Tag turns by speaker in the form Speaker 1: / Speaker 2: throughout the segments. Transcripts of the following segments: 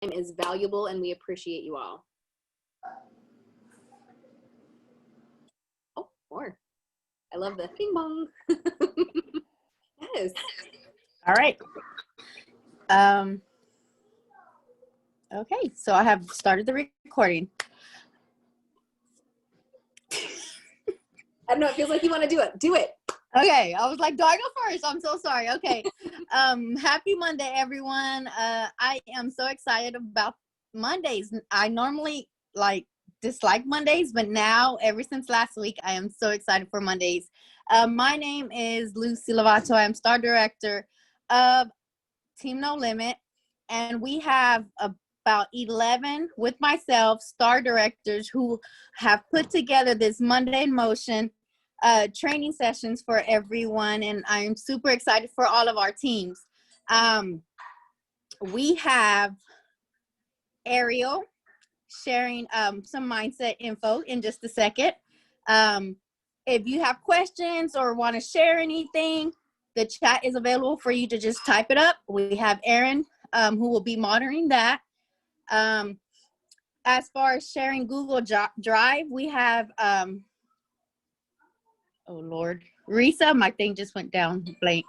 Speaker 1: is valuable, and we appreciate you all. Oh, more. I love the ping pong. Yes.
Speaker 2: All right. Okay, so I have started the recording.
Speaker 1: I don't know, it feels like you want to do it. Do it.
Speaker 2: Okay, I was like, do I go first? I'm so sorry. Okay. Happy Monday, everyone. I am so excited about Mondays. I normally dislike Mondays, but now, ever since last week, I am so excited for Mondays. My name is Lucy Lovato. I'm Star Director of Team No Limit, and we have about 11 with myself, Star Directors, who have put together this Monday in Motion training sessions for everyone, and I am super excited for all of our teams. We have Arielle sharing some mindset info in just a second. If you have questions or want to share anything, the chat is available for you to just type it up. We have Aaron, who will be monitoring that. As far as sharing Google Drive, we have oh Lord, Risa, my thing just went down blank.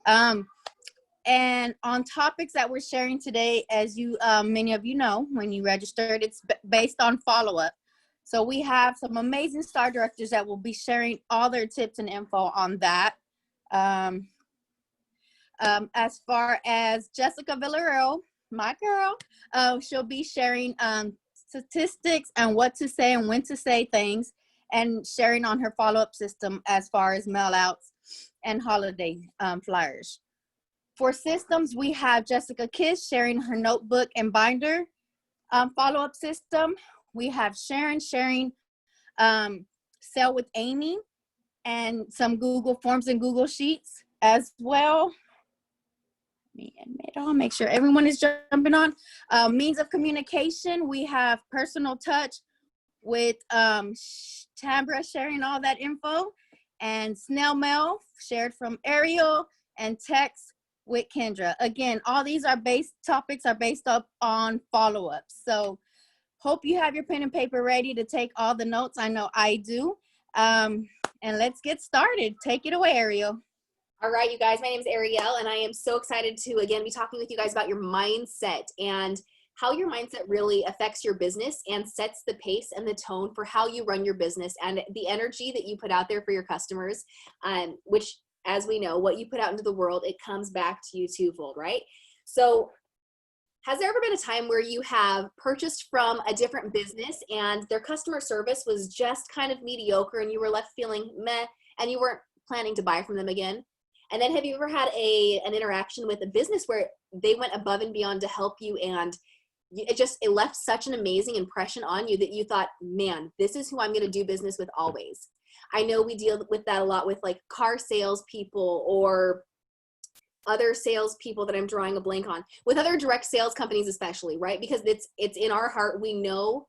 Speaker 2: And on topics that we're sharing today, as you many of you know, when you registered, it's based on follow-up. So we have some amazing Star Directors that will be sharing all their tips and info on that. As far as Jessica Villareal, my girl, she'll be sharing statistics and what to say and when to say things, and sharing on her follow-up system as far as mail outs and holiday flyers. For systems, we have Jessica Kiss sharing her notebook and binder follow-up system. We have Sharon sharing Sell with Amy and some Google Forms and Google Sheets as well. I'll make sure everyone is jumping on. Means of communication, we have Personal Touch with Tambra sharing all that info, and Snail Mail shared from Arielle, and Text with Kendra. Again, all these topics are based up on follow-ups. So hope you have your pen and paper ready to take all the notes. I know I do. And let's get started. Take it away, Arielle.
Speaker 1: All right, you guys, my name is Arielle, and I am so excited to, again, be talking with you guys about your mindset and how your mindset really affects your business and sets the pace and the tone for how you run your business and the energy that you put out there for your customers, which, as we know, what you put out into the world, it comes back to you twofold, right? So has there ever been a time where you have purchased from a different business and their customer service was just kind of mediocre and you were left feeling meh and you weren't planning to buy from them again? And then have you ever had an interaction with a business where they went above and beyond to help you, and it left such an amazing impression on you that you thought, man, this is who I'm going to do business with always? I know we deal with that a lot with like car salespeople or other salespeople that I'm drawing a blank on, with other direct sales companies especially, right? Because it's in our heart, we know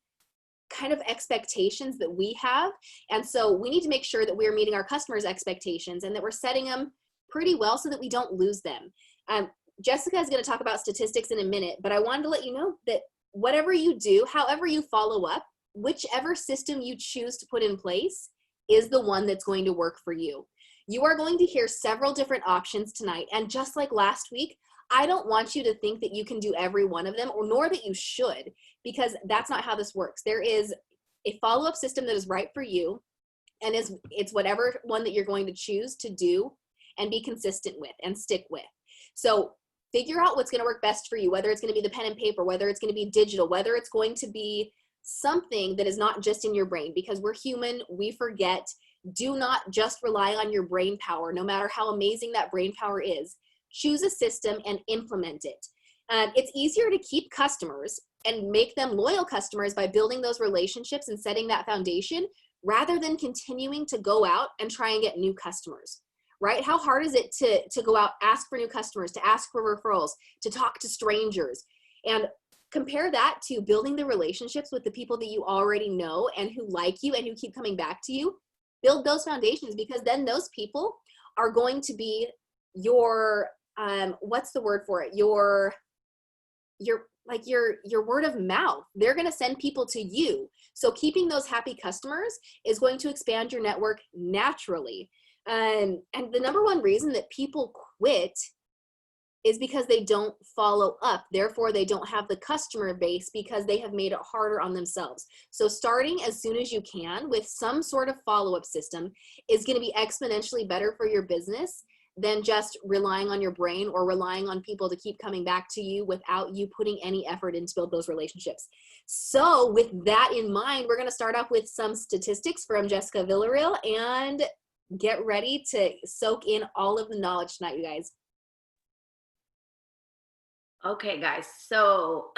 Speaker 1: kind of expectations that we have. And so we need to make sure that we're meeting our customers' expectations and that we're setting them pretty well so that we don't lose them. Jessica is going to talk about statistics in a minute, but I wanted to let you know that whatever you do, however you follow up, whichever system you choose to put in place is the one that's going to work for you. You are going to hear several different options tonight, and just like last week, I don't want you to think that you can do every one of them, or nor that you should, because that's not how this works. There is a follow-up system that is right for you, and it's whatever one that you're going to choose to do and be consistent with and stick with. So figure out what's going to work best for you, whether it's going to be the pen and paper, whether it's going to be digital, whether it's going to be something that is not just in your brain, because we're human, we forget. Do not just rely on your brain power, no matter how amazing that brain power is. Choose a system and implement it. It's easier to keep customers and make them loyal customers by building those relationships and setting that foundation, rather than continuing to go out and try and get new customers. Right? How hard is it to go out, ask for new customers, to ask for referrals, to talk to strangers? And compare that to building the relationships with the people that you already know and who like you and who keep coming back to you. Build those foundations, because then those people are going to be your, what's the word for it? Your like your word of mouth. They're going to send people to you. So keeping those happy customers is going to expand your network naturally. And the number one reason that people quit is because they don't follow up. Therefore, they don't have the customer base because they have made it harder on themselves. So starting as soon as you can with some sort of follow-up system is going to be exponentially better for your business than just relying on your brain or relying on people to keep coming back to you without you putting any effort in to build those relationships. So with that in mind, we're going to start off with some statistics from Jessica Villareal and get ready to soak in all of the knowledge tonight, you guys.
Speaker 3: Okay, guys. So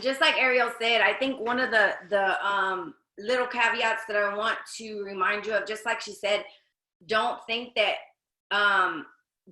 Speaker 3: just like Arielle said, I think one of the little caveats that I want to remind you of, just like she said, don't think that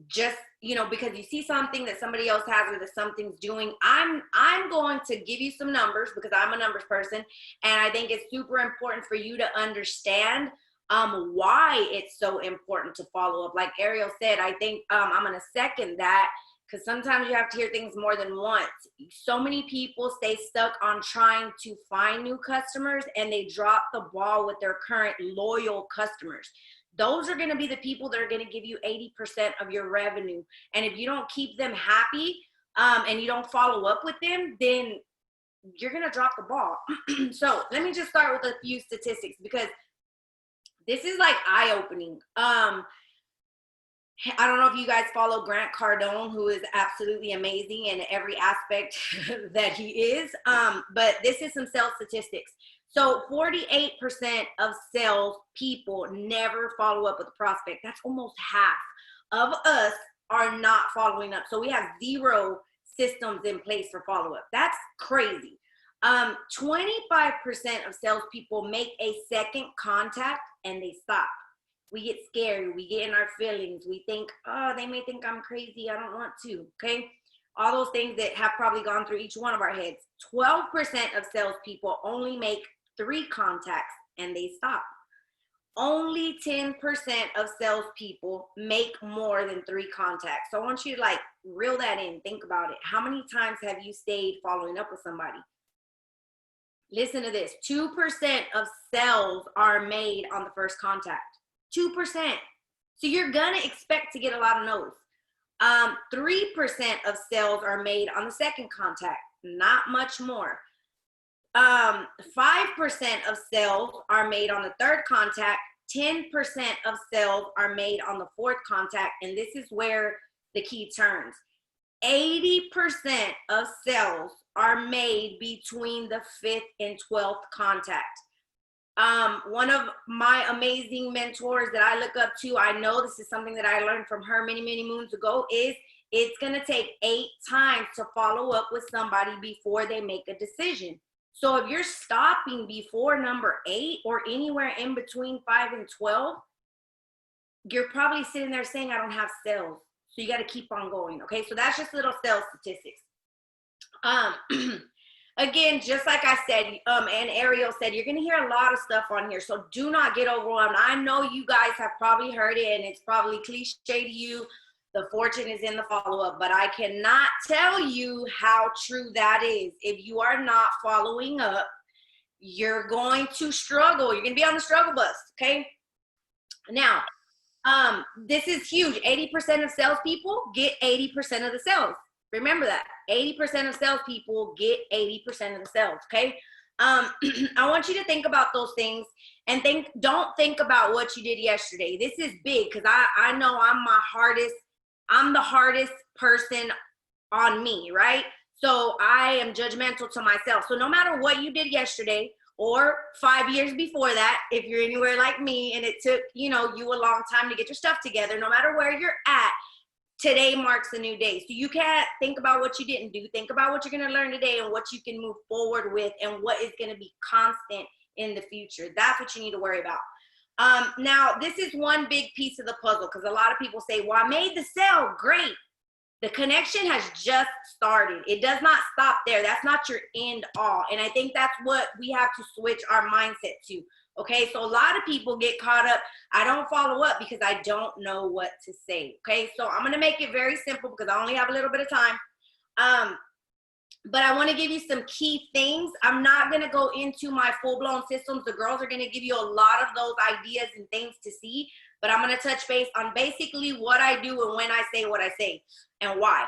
Speaker 3: just, you know, because you see something that somebody else has or that something's doing. I'm going to give you some numbers because I'm a numbers person, and I think it's super important for you to understand why it's so important to follow up. Like Arielle said, I think I'm going to second that, because sometimes you have to hear things more than once. So many people stay stuck on trying to find new customers, and they drop the ball with their current loyal customers. Those are going to be the people that are going to give you 80% of your revenue. And if you don't keep them happy and you don't follow up with them, then you're going to drop the ball. So let me just start with a few statistics, because this is like eye-opening. I don't know if you guys follow Grant Cardone, who is absolutely amazing in every aspect that he is. But this is some sales statistics. So 48% of sales people never follow up with a prospect. That's almost half of us are not following up. So we have 0 systems in place for follow-up. That's crazy. 25% of salespeople make a second contact and they stop. We get scared. We get in our feelings. We think, oh, they may think I'm crazy. I don't want to. Okay. All those things that have probably gone through each one of our heads. 12% of salespeople only make 3 contacts and they stop. Only 10% of salespeople make more than 3 contacts. So I want you to like reel that in. Think about it. How many times have you stayed following up with somebody? Listen to this. 2% of sales are made on the first contact. 2%. So you're going to expect to get a lot of no's. 3% of sales are made on the second contact. Not much more. 5% of sales are made on the third contact. 10% of sales are made on the fourth contact. And this is where the key turns. 80% of sales are made between the 5th and 12th contact. One of my amazing mentors that I look up to, I know this is something that I learned from her many, many moons ago, is it's going to take 8 times to follow up with somebody before they make a decision. So if you're stopping before number 8 or anywhere in between 5 and 12, you're probably sitting there saying, I don't have sales. So you got to keep on going. Okay. So that's just little sales statistics. Again, just like I said, and Arielle said, you're going to hear a lot of stuff on here. So do not get overwhelmed. I know you guys have probably heard it, and it's probably cliche to you. The fortune is in the follow-up, but I cannot tell you how true that is. If you are not following up, you're going to struggle. You're going to be on the struggle bus, okay? Now, this is huge. 80% of salespeople get 80% of the sales. Remember that. 80% of salespeople get 80% of the sales, okay? I want you to think about those things and don't think about what you did yesterday. This is big because I know I'm the hardest person on me, right? So I am judgmental to myself. So no matter what you did yesterday or 5 years before that, if you're anywhere like me and it took, you a long time to get your stuff together, no matter where you're at, today marks a new day. So you can't think about what you didn't do. Think about what you're going to learn today and what you can move forward with and what is going to be constant in the future. That's what you need to worry about. Now, this is one big piece of the puzzle because a lot of people say, well, I made the sale. Great. The connection has just started. It does not stop there. That's not your end all. And I think that's what we have to switch our mindset to. Okay, so a lot of people get caught up. I don't follow up because I don't know what to say. Okay, so I'm going to make it very simple because I only have a little bit of time. But I want to give you some key things. I'm not going to go into my full-blown systems. The girls are going to give you a lot of those ideas and things to see, but I'm going to touch base on basically what I do and when I say what I say and why.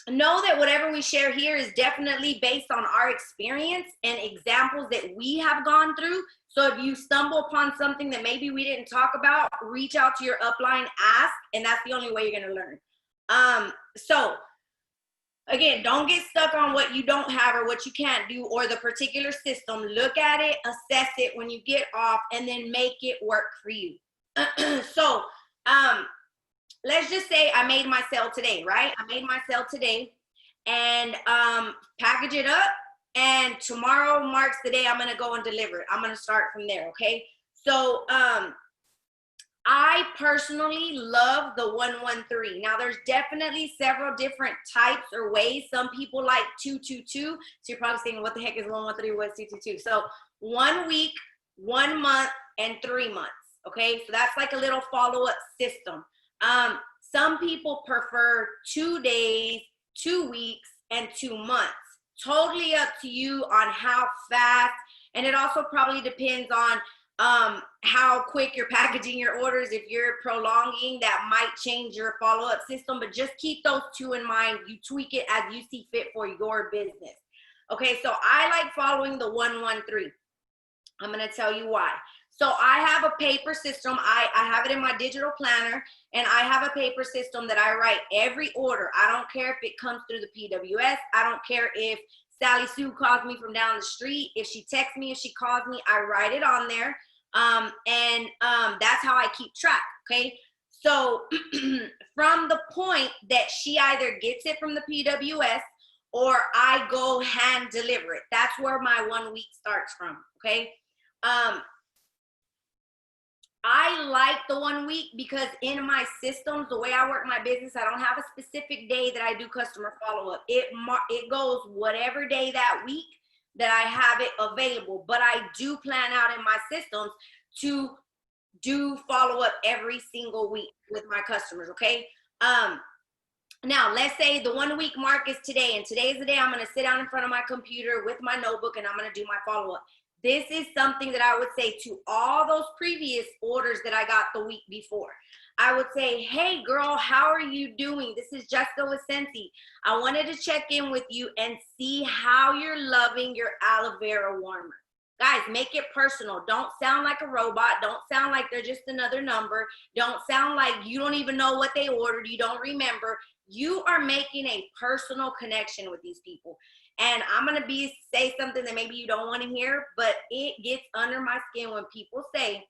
Speaker 3: Know that whatever we share here is definitely based on our experience and examples that we have gone through. So if you stumble upon something that maybe we didn't talk about, reach out to your upline, ask, and that's the only way you're going to learn. So again, don't get stuck on what you don't have or what you can't do or the particular system. Look at it, assess it when you get off, and then make it work for you. So let's just say I made my sale today, right? I made my sale today and package it up, and tomorrow marks the day I'm going to go and deliver it. I'm going to start from there, okay? So I personally love the 113. Now, there's definitely several different types or ways. Some people like 222. So you're probably thinking, what the heck is 113? What's 222? So 1 week, 1 month, and 3 months, okay? So that's like a little follow-up system. Some people prefer 2 days, 2 weeks, and 2 months. Totally up to you on how fast, and it also probably depends on how quick you're packaging your orders. If you're prolonging, that might change your follow-up system, but just keep those two in mind. You tweak it as you see fit for your business. Okay, so I like following the 113. I'm going to tell you why. So I have a paper system. I have it in my digital planner, and I have a paper system that I write every order. I don't care if it comes through the PWS. I don't care if Sally Sue calls me from down the street. If she texts me, if she calls me, I write it on there. That's how I keep track, okay? So from the point that she either gets it from the PWS or I go hand deliver it, that's where my 1 week starts from, okay? I like the 1 week because in my systems, the way I work my business, I don't have a specific day that I do customer follow-up. It goes whatever day that week that I have it available, but I do plan out in my systems to do follow-up every single week with my customers, okay? Now, let's say the 1 week mark is today, and today is the day I'm going to sit down in front of my computer with my notebook, and I'm going to do my follow-up. This is something that I would say to all those previous orders that I got the week before. I would say, hey, girl, how are you doing? This is Jessica with Scentsy. I wanted to check in with you and see how you're loving your aloe vera warmer. Guys, make it personal. Don't sound like a robot. Don't sound like they're just another number. Don't sound like you don't even know what they ordered. You don't remember. You are making a personal connection with these people. And I'm going to say something that maybe you don't want to hear, but it gets under my skin when people say,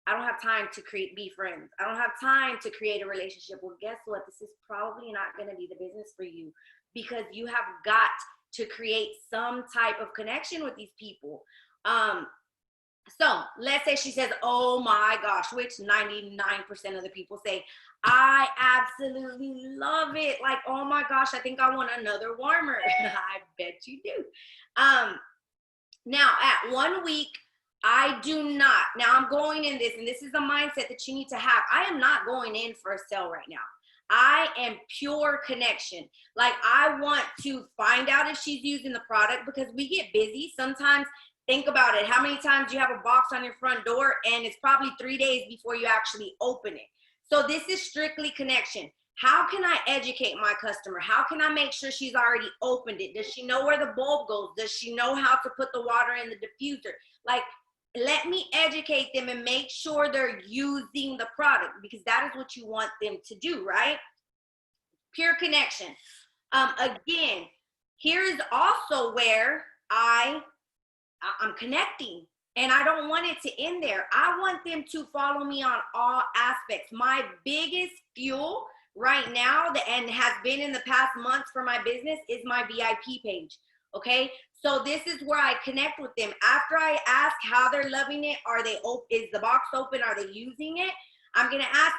Speaker 3: I don't have time to be friends. I don't have time to create a relationship. Well, guess what? This is probably not going to be the business for you because you have got to create some type of connection with these people. So let's say she says, oh my gosh, which 99% of the people say, I absolutely love it. Like, oh my gosh, I think I want another warmer. I bet you do. Now at 1 week, I do not. Now I'm going in this, and this is a mindset that you need to have. I am not going in for a sale right now. I am pure connection. Like, I want to find out if she's using the product because we get busy. Sometimes, think about it. How many times you have a box on your front door and it's probably 3 days before you actually open it? So this is strictly connection. How can I educate my customer? How can I make sure she's already opened it? Does she know where the bulb goes? Does she know how to put the water in the diffuser? Like, let me educate them and make sure they're using the product because that is what you want them to do, right? Pure connection. Again, here is also where I'm connecting. And I don't want it to end there. I want them to follow me on all aspects. My biggest fuel right now, and has been in the past months for my business, is my VIP page, okay? So this is where I connect with them. After I ask how they're loving it, is the box open, are they using it? I'm gonna ask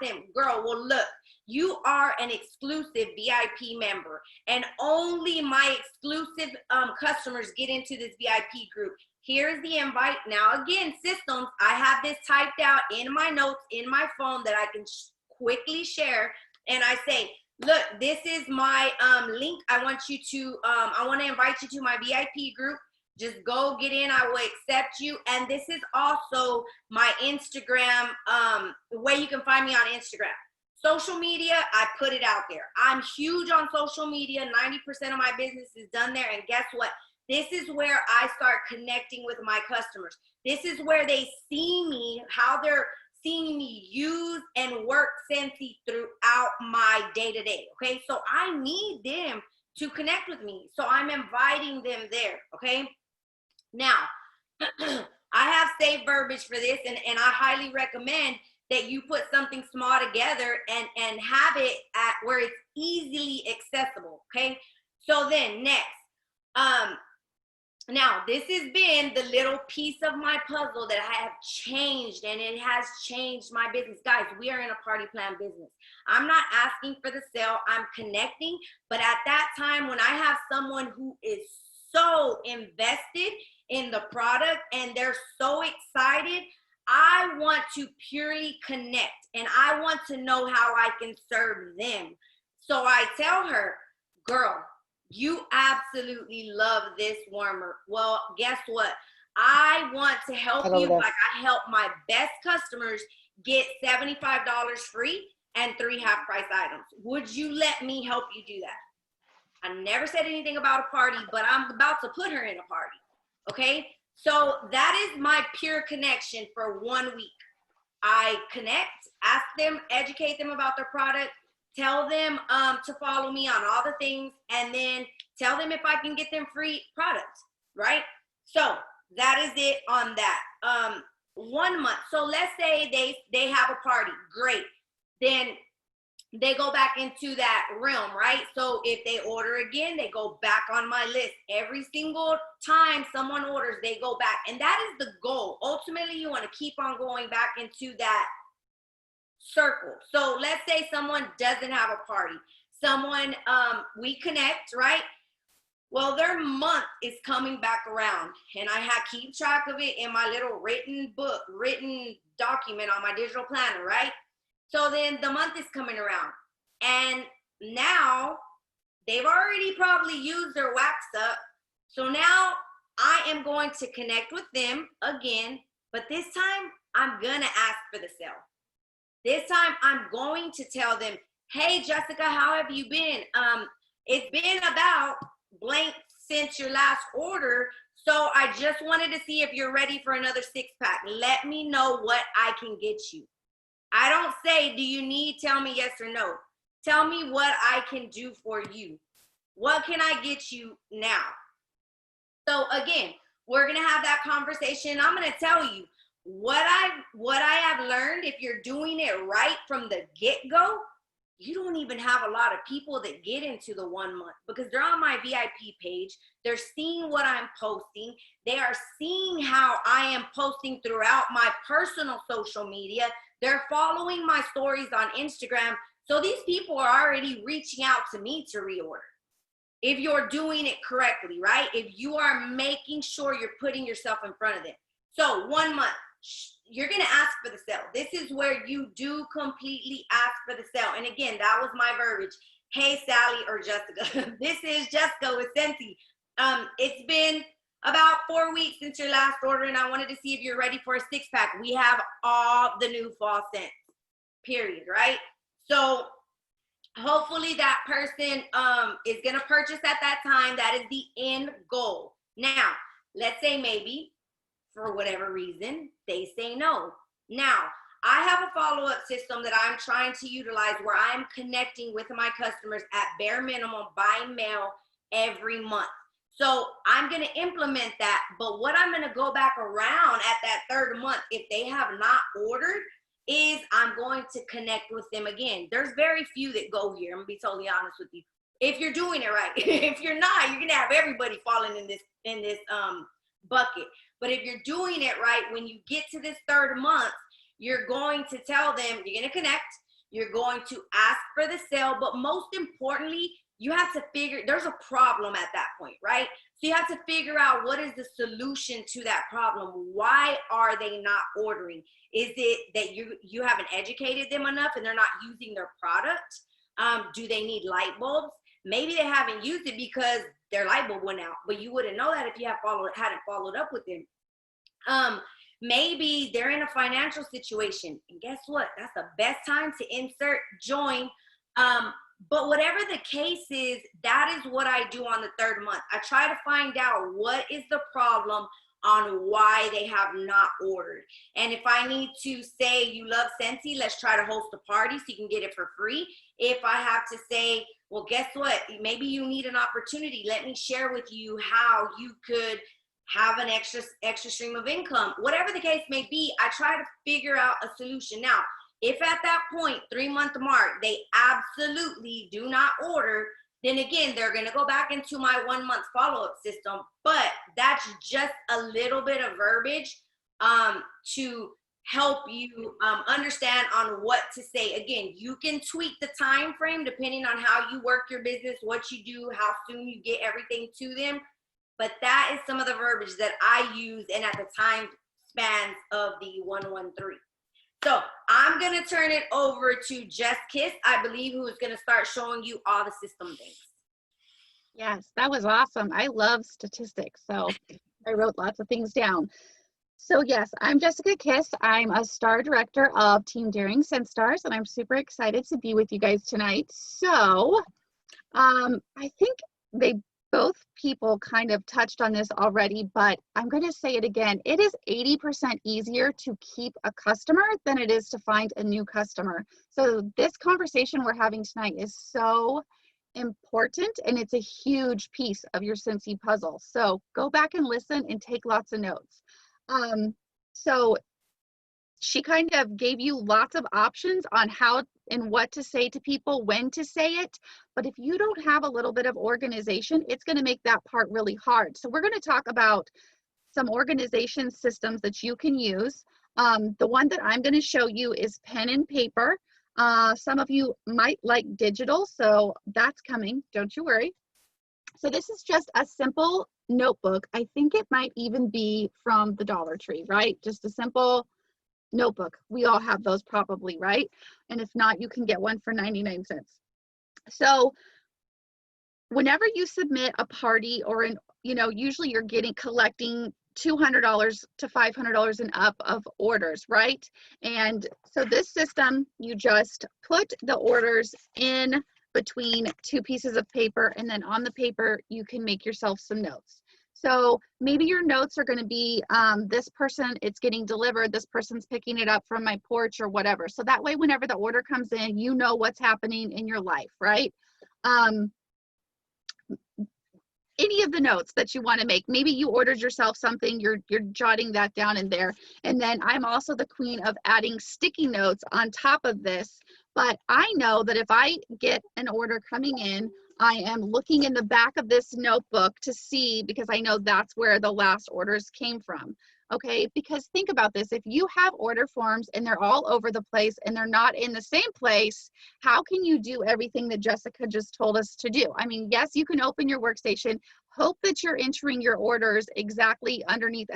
Speaker 3: them, girl, well look, you are an exclusive VIP member, and only my exclusive customers get into this VIP group. Here's the invite. Now, again, systems, I have this typed out in my notes in my phone that I can quickly share. And I say, Look, this is my link. I want you to, I want to invite you to my VIP group. Just go get in. I will accept you. And this is also my Instagram, way you can find me on Instagram. Social media, I put it out there. I'm huge on social media. 90% of my business is done there. And guess what? This is where I start connecting with my customers. This is where they see me, how they're seeing me use and work Scentsy throughout my day-to-day, okay? So I need them to connect with me. So I'm inviting them there, okay? Now, I have saved verbiage for this, and I highly recommend that you put something small together and have it at where it's easily accessible, okay? So then next, now, this has been the little piece of my puzzle that I have changed, and it has changed my business. Guys, we are in a party plan business. I'm not asking for the sale. I'm connecting. But at that time, when I have someone who is so invested in the product and they're so excited, I want to purely connect, and I want to know how I can serve them. So I tell her, girl, you absolutely love this warmer. Well, guess what? I want to help you like I help my best customers get $75 free and 3 half-price items. Would you let me help you do that? I never said anything about a party, but I'm about to put her in a party, okay? So that is my pure connection for 1 week. I connect, ask them, educate them about their product, tell them to follow me on all the things, and then tell them if I can get them free products, right? So that is it on that. 1 month. So let's say they have a party. Great. Then they go back into that realm, right? So if they order again, they go back on my list. Every single time someone orders, they go back. And that is the goal. Ultimately, you want to keep on going back into that circle. So let's say someone doesn't have a party. Someone, we connect, right? Well, their month is coming back around, and I keep track of it in my little written document on my digital planner, right? So then the month is coming around, and now they've already probably used their wax up. So now I am going to connect with them again, but this time I'm gonna ask for the sale. This time I'm going to tell them, hey, Jessica, how have you been? It's been about blank since your last order. So I just wanted to see if you're ready for another 6-pack. Let me know what I can get you. I don't say, do you need, tell me yes or no. Tell me what I can do for you. What can I get you now? So again, we're going to have that conversation. I'm going to tell you what I have learned. If you're doing it right from the get-go, you don't even have a lot of people that get into the 1 month because they're on my VIP page. They're seeing what I'm posting. They are seeing how I am posting throughout my personal social media. They're following my stories on Instagram. So these people are already reaching out to me to reorder. If you're doing it correctly, right? If you are making sure you're putting yourself in front of them. So 1 month, you're going to ask for the sale. This is where you do completely ask for the sale. And again, that was my verbiage. Hey, Sally or Jessica. This is Jessica with Scentsy. It's been about 4 weeks since your last order, and I wanted to see if you're ready for a 6-pack. We have all the new fall scents, period, right? So hopefully that person is going to purchase at that time. That is the end goal. Now, let's say maybe for whatever reason, they say no. Now, I have a follow-up system that I'm trying to utilize where I'm connecting with my customers at bare minimum by mail every month. So I'm going to implement that. But what I'm going to go back around at that 3rd month, if they have not ordered, is I'm going to connect with them again. There's very few that go here. I'm going to be totally honest with you. If you're doing it right. If you're not, you're going to have everybody falling in this bucket. But if you're doing it right, when you get to this 3rd month, you're going to tell them, you're going to connect, you're going to ask for the sale, but most importantly, you have to figure, there's a problem at that point, right? So you have to figure out what is the solution to that problem. Why are they not ordering? Is it that you haven't educated them enough and they're not using their product? Do they need light bulbs? Maybe they haven't used it because their light bulb went out, but you wouldn't know that if you hadn't followed up with them. Maybe they're in a financial situation, and guess what? That's the best time to insert join. But whatever the case is, that is what I do on the third month. I try to find out what is the problem on why they have not ordered. And if I need to say you love Scentsy, let's try to host a party so you can get it for free. If I have to say, well, guess what? Maybe you need an opportunity. Let me share with you how you could have an extra stream of income. Whatever the case may be, I try to figure out a solution. Now, if at that point, 3-month mark, they absolutely do not order, then again, they're going to go back into my 1-month follow-up system. But that's just a little bit of verbiage to help you understand on what to say. Again, you can tweak the time frame depending on how you work your business, what you do, how soon you get everything to them. But that is some of the verbiage that I use and at the time spans of the 113. So I'm going to turn it over to Just Kiss, I believe, who is going to start showing you all the system things.
Speaker 4: Yes, that was awesome. I love statistics, so I wrote lots of things down. So yes, I'm Jessica Kiss. I'm a star director of Team Daring Scent Stars, and I'm super excited to be with you guys tonight. So I think both people kind of touched on this already, but I'm going to say it again. It is 80% easier to keep a customer than it is to find a new customer. So this conversation we're having tonight is so important, and it's a huge piece of your Scentsy puzzle. So go back and listen and take lots of notes. So she kind of gave you lots of options on how and what to say to people, when to say it. But if you don't have a little bit of organization, it's going to make that part really hard. So we're going to talk about some organization systems that you can use. The one that I'm going to show you is pen and paper. Some of you might like digital, so that's coming. Don't you worry. So this is just a simple notebook. I think it might even be from the Dollar Tree, right? Just a simple notebook. We all have those probably, right? And if not, you can get one for 99 cents. So whenever you submit a party or usually you're collecting $200 to $500 and up of orders, right? And so this system, you just put the orders in between 2 pieces of paper, and then on the paper, you can make yourself some notes. So maybe your notes are going to be this person, it's getting delivered, this person's picking it up from my porch or whatever. So that way, whenever the order comes in, you know what's happening in your life, right? Any of the notes that you want to make. Maybe you ordered yourself something, you're jotting that down in there. And then I'm also the queen of adding sticky notes on top of this. But I know that if I get an order coming in, I am looking in the back of this notebook to see, because I know that's where the last orders came from. Okay, because think about this. If you have order forms and they're all over the place and they're not in the same place, how can you do everything that Jessica just told us to do? I mean, yes, you can open your workstation, hope that you're entering your orders exactly underneath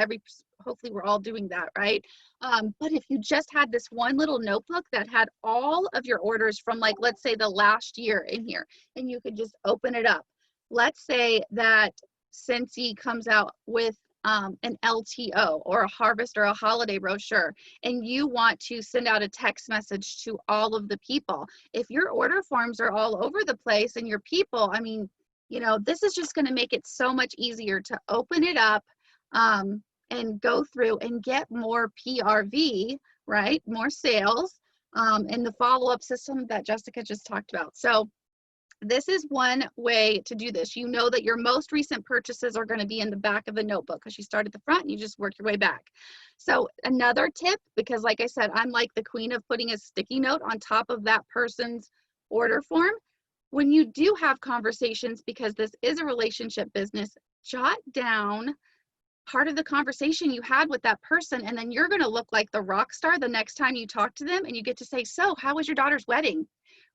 Speaker 4: hopefully we're all doing that, right? But if you just had this one little notebook that had all of your orders from, like, let's say the last year in here, and you could just open it up. Let's say that Scentsy comes out with an LTO or a harvest or a holiday brochure, and you want to send out a text message to all of the people. If your order forms are all over the place and your people, I mean, this is just going to make it so much easier to open it up and go through and get more PRV, right? More sales, and the follow-up system that Jessica just talked about. So this is one way to do this. You know that your most recent purchases are going to be in the back of the notebook because you start at the front and you just work your way back. So another tip, because like I said, I'm like the queen of putting a sticky note on top of that person's order form. When you do have conversations, because this is a relationship business, jot down part of the conversation you had with that person, and then you're going to look like the rock star the next time you talk to them and you get to say, so how was your daughter's wedding?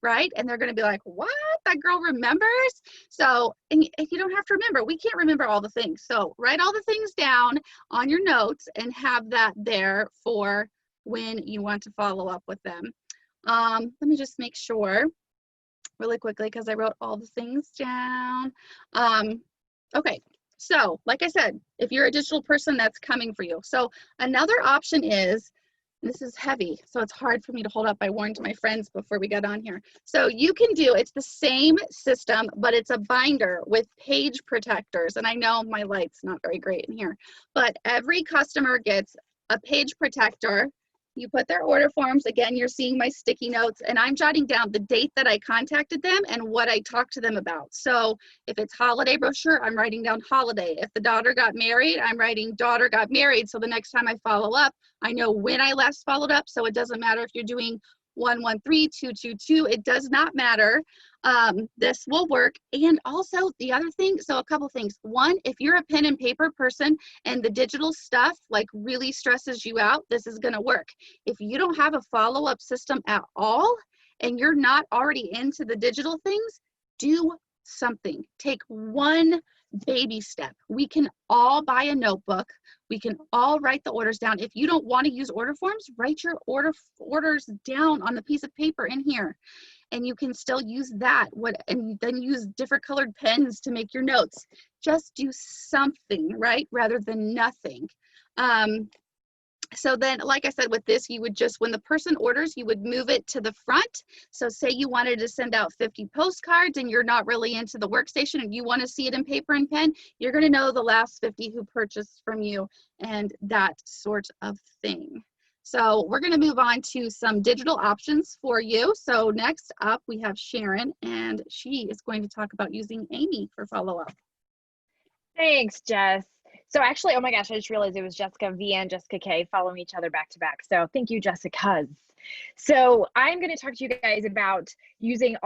Speaker 4: Right? And they're going to be like, what? That girl remembers? So, and if you don't have to remember, we can't remember all the things. So write all the things down on your notes and have that there for when you want to follow up with them. Let me just make sure. really quickly because I wrote all the things down. Okay, so like I said, if you're a digital person, that's coming for you. So another option is, this is heavy, so it's hard for me to hold up. I warned my friends before we got on here. So you can do, it's the same system, but it's a binder with page protectors. And I know my light's not very great in here, but every customer gets a page protector. You put their order forms. Again, you're seeing my sticky notes, and I'm jotting down the date that I contacted them and what I talked to them about. So if it's holiday brochure, I'm writing down holiday. If the daughter got married, I'm writing daughter got married. So the next time I follow up, I know when I last followed up. So it doesn't matter if you're doing 113, 222, it does not matter. This will work. And also the other thing, so a couple things. One, if you're a pen and paper person and the digital stuff like really stresses you out, this is going to work. If you don't have a follow-up system at all and you're not already into the digital things, do something. Take one baby step. We can all buy a notebook. We can all write the orders down. If you don't want to use order forms, write your orders down on the piece of paper in here. And you can still use that. And then use different colored pens to make your notes. Just do something, right? Rather than nothing. So then, like I said, with this, you would just, when the person orders, you would move it to the front. So say you wanted to send out 50 postcards and you're not really into the workstation and you want to see it in paper and pen, you're going to know the last 50 who purchased from you and that sort of thing. So we're going to move on to some digital options for you. So next up, we have Sharon, and she is going to talk about using Amy for follow-up.
Speaker 5: Thanks, Jess. So actually, oh my gosh, I just realized it was Jessica V and Jessica K following each other back to back. So thank you, Jessicas. So I'm going to talk to you guys about using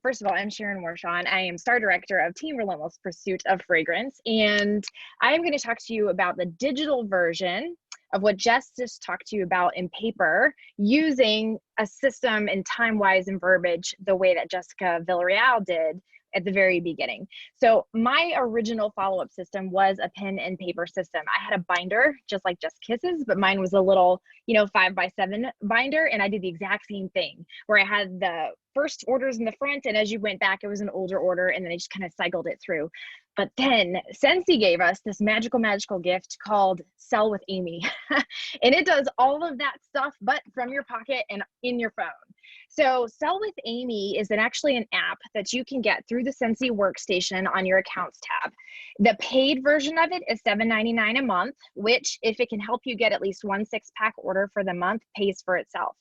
Speaker 5: first of all, I'm Sharon Warshaw, and I am Star Director of Team Relentless Pursuit of Fragrance. And I am going to talk to you about the digital version of what Jess just talked to you about in paper, using a system and time-wise and verbiage the way that Jessica Villareal did at the very beginning. So my original follow-up system was a pen and paper system. I had a binder just like Just Kisses, but mine was a little, 5x7 binder. And I did the exact same thing where I had the first orders in the front. And as you went back, it was an older order. And then I just kind of cycled it through. But then Scentsy gave us this magical gift called Sell with Amy. And it does all of that stuff, but from your pocket and in your phone. So Sell with Amy is actually an app that you can get through the Scentsy workstation on your accounts tab. The paid version of it is $7.99 a month, which if it can help you get at least one 6-pack order for the month, pays for itself.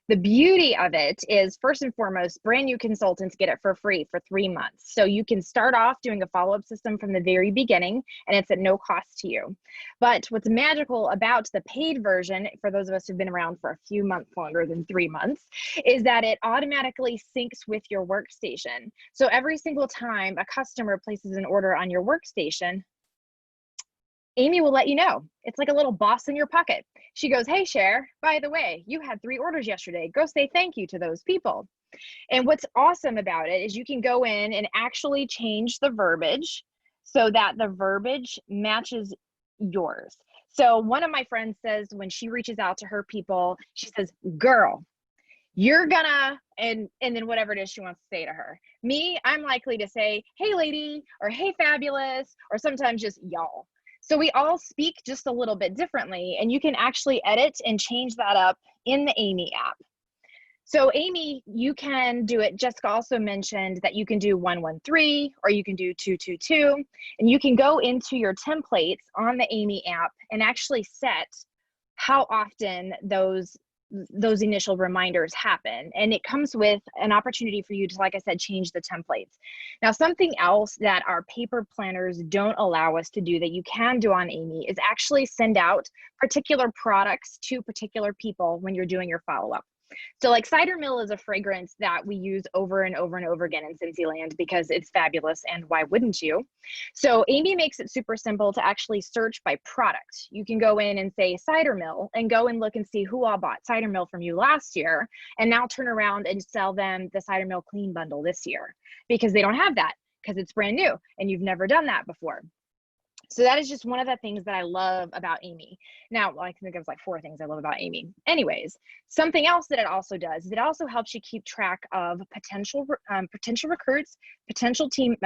Speaker 5: The beauty of it is, first and foremost, brand new consultants get it for free for 3 months. So you can start off doing a follow-up system from the very beginning, and it's at no cost to you. But what's magical about the paid version, for those of us who've been around for a few months longer than 3 months, is that it automatically syncs with your workstation. So every single time a customer places an order on your workstation, Amy will let you know. It's like a little boss in your pocket. She goes, hey, Cher, by the way, you had 3 orders yesterday. Go say thank you to those people. And what's awesome about it is you can go in and actually change the verbiage so that the verbiage matches yours. So one of my friends says when she reaches out to her people, she says, girl, you're gonna, and then whatever it is she wants to say to her. Me, I'm likely to say, hey, lady, or hey, fabulous, or sometimes just y'all. So we all speak just a little bit differently, and you can actually edit and change that up in the Amy app. So Amy, you can do it. Jessica also mentioned that you can do 113 or you can do 222, and you can go into your templates on the Amy app and actually set how often those initial reminders happen. And it comes with an opportunity for you to, like I said, change the templates. Now, something else that our paper planners don't allow us to do that you can do on Amy is actually send out particular products to particular people when you're doing your follow-up. So like Cider Mill is a fragrance that we use over and over and over again in Scentsy because it's fabulous, and why wouldn't you? So Amy makes it super simple to actually search by product. You can go in and say Cider Mill and go and look and see who all bought Cider Mill from you last year, and now turn around and sell them the Cider Mill Clean Bundle this year because they don't have that because it's brand new and you've never done that before. So that is just one of the things that I love about Amy. Now, well, I think it was like 4 things I love about Amy. Anyways, something else that it also does is it also helps you keep track of potential recruits, potential team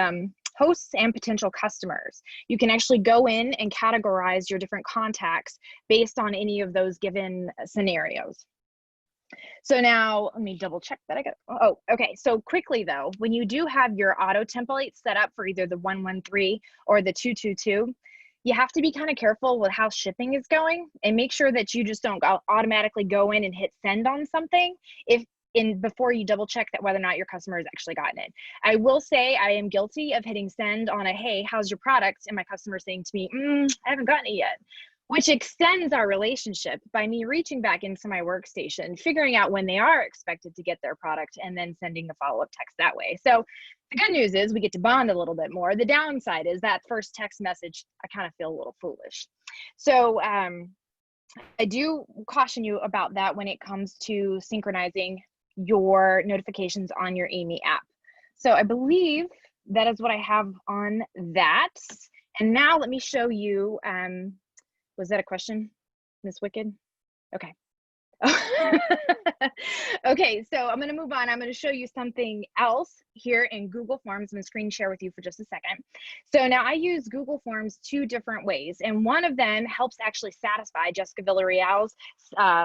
Speaker 5: hosts, and potential customers. You can actually go in and categorize your different contacts based on any of those given scenarios. So now let me double check that I got. Oh, okay. So quickly though, when you do have your auto template set up for either the 113 or the 222, you have to be kind of careful with how shipping is going and make sure that you just don't automatically go in and hit send on something before you double check that whether or not your customer has actually gotten it. I will say I am guilty of hitting send on a, hey, how's your product? And my customer saying to me, I haven't gotten it yet, which extends our relationship by me reaching back into my workstation, figuring out when they are expected to get their product, and then sending a follow-up text that way. So the good news is we get to bond a little bit more. The downside is that first text message, I kind of feel a little foolish. So I do caution you about that when it comes to synchronizing your notifications on your Amy app. So I believe that is what I have on that. And now let me show you, was that a question, Miss Wicked? Okay. Okay, so I'm going to move on. I'm going to show you something else here in Google Forms. I'm going to screen share with you for just a second. So now I use Google Forms 2 different ways, and one of them helps actually satisfy Jessica Villareal's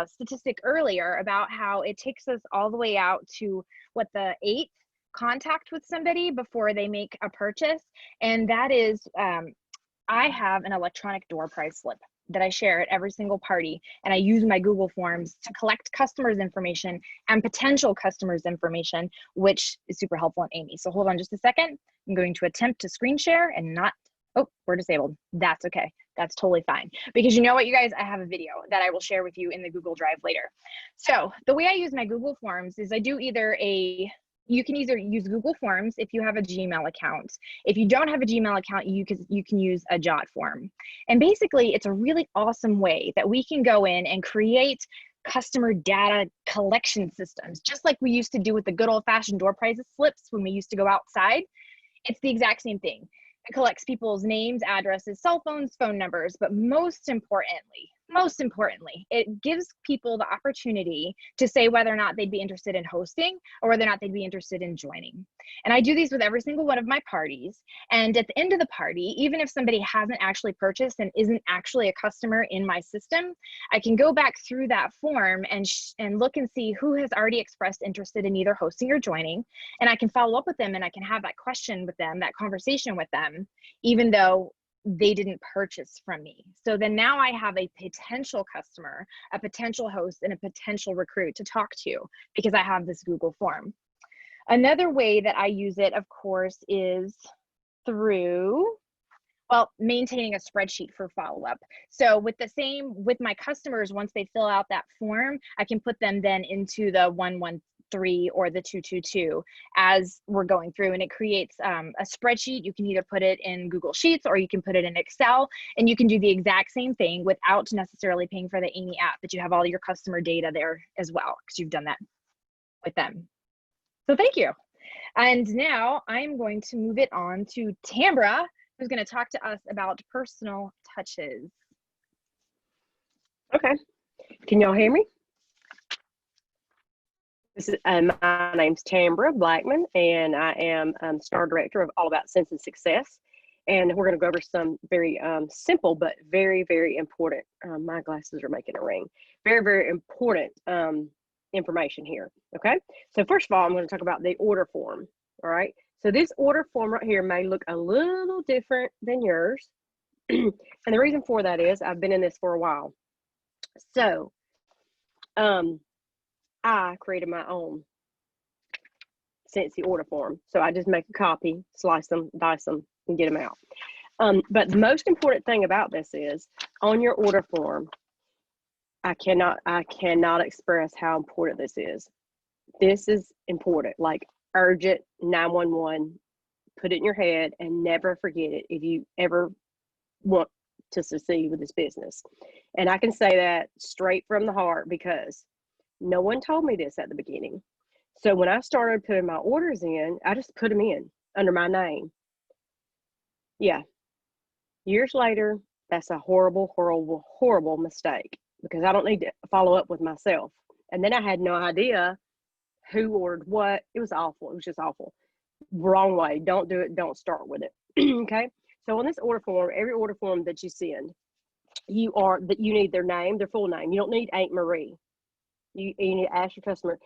Speaker 5: statistic earlier about how it takes us all the way out to what, the 8th contact with somebody before they make a purchase, and that is I have an electronic door price slip that I share at every single party, and I use my Google Forms to collect customers' information and potential customers' information, which is super helpful in Amy. So hold on just a second. I'm going to attempt to screen share and not, oh, we're disabled. That's okay. That's totally fine. Because you know what, you guys, I have a video that I will share with you in the Google Drive later. So the way I use my Google Forms is I do you can either use Google Forms if you have a Gmail account. If you don't have a Gmail account, you can use a Jot form. And basically, it's a really awesome way that we can go in and create customer data collection systems, just like we used to do with the good old-fashioned door price slips when we used to go outside. It's the exact same thing. It collects people's names, addresses, cell phones, phone numbers, but most importantly, it gives people the opportunity to say whether or not they'd be interested in hosting or whether or not they'd be interested in joining. And I do these with every single one of my parties. And at the end of the party, even if somebody hasn't actually purchased and isn't actually a customer in my system, I can go back through that form and look and see who has already expressed interest in either hosting or joining. And I can follow up with them, and I can have that question with them, that conversation with them, even though they didn't purchase from me. So then now I have a potential customer, a potential host, and a potential recruit to talk to because I have this Google form. Another way that I use it, of course, is through, well, maintaining a spreadsheet for follow-up. So with my customers, once they fill out that form, I can put them then into the 113 or the 222 as we're going through, and it creates a spreadsheet. You can either put it in Google Sheets or you can put it in Excel, and you can do the exact same thing without necessarily paying for the Amy app, but you have all your customer data there as well because you've done that with them. So thank you. And now I'm going to move it on to Tambra, who's going to talk to us about personal touches.
Speaker 6: Okay. Can y'all hear me? My name's Tambra Blackmon, and I am Star Director of All About Sense and Success. And we're going to go over some very simple but very, very important, my glasses are making a ring, very, very important information here, okay? So first of all, I'm going to talk about the order form, all right? So this order form right here may look a little different than yours. And the reason for that is I've been in this for a while. So I created my own Scentsy order form. So I just make a copy, slice them, dice them, and get them out. But the most important thing about this is on your order form, I cannot express how important this is. This is important, like urgent, 911, put it in your head and never forget it if you ever want to succeed with this business. And I can say that straight from the heart because no one told me this at the beginning. So when I started putting my orders in, I just put them in under my name. Yeah. Years later, that's a horrible, horrible, horrible mistake because I don't need to follow up with myself. And then I had no idea who ordered what. It was awful. It was just awful. Wrong way. Don't do it. Don't start with it. Okay. So on this order form, every order form that you send, you need their name, their full name. You don't need Aunt Marie. You need to ask your customer,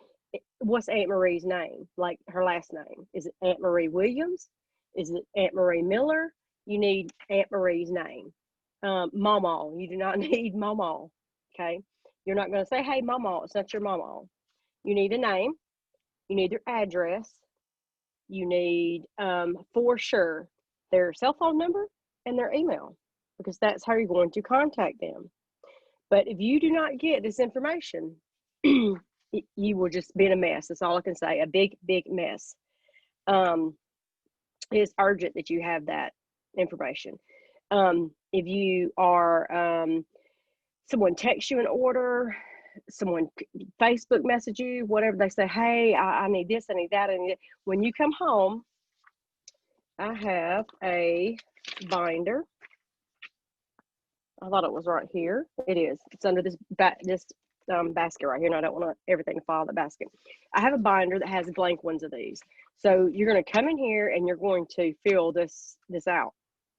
Speaker 6: what's Aunt Marie's name? Like her last name. Is it Aunt Marie Williams? Is it Aunt Marie Miller? You need Aunt Marie's name. Mama. You do not need Mama. Okay. You're not going to say, hey, Mama. It's not your Mama. You need a name. You need their address. You need, for sure, their cell phone number and their email, because that's how you're going to contact them. But if you do not get this information, you will just be in a mess. That's all I can say. A big, big mess. It's urgent that you have that information. If you are, someone texts you an order, someone Facebook message you, whatever, they say, hey, I need this, I need that, I need that. When you come home, I have a binder. I thought it was right here. It is. It's under this basket right here, and I don't want everything to fall in the basket. I have a binder that has blank ones of these. So you're going to come in here and you're going to fill this out.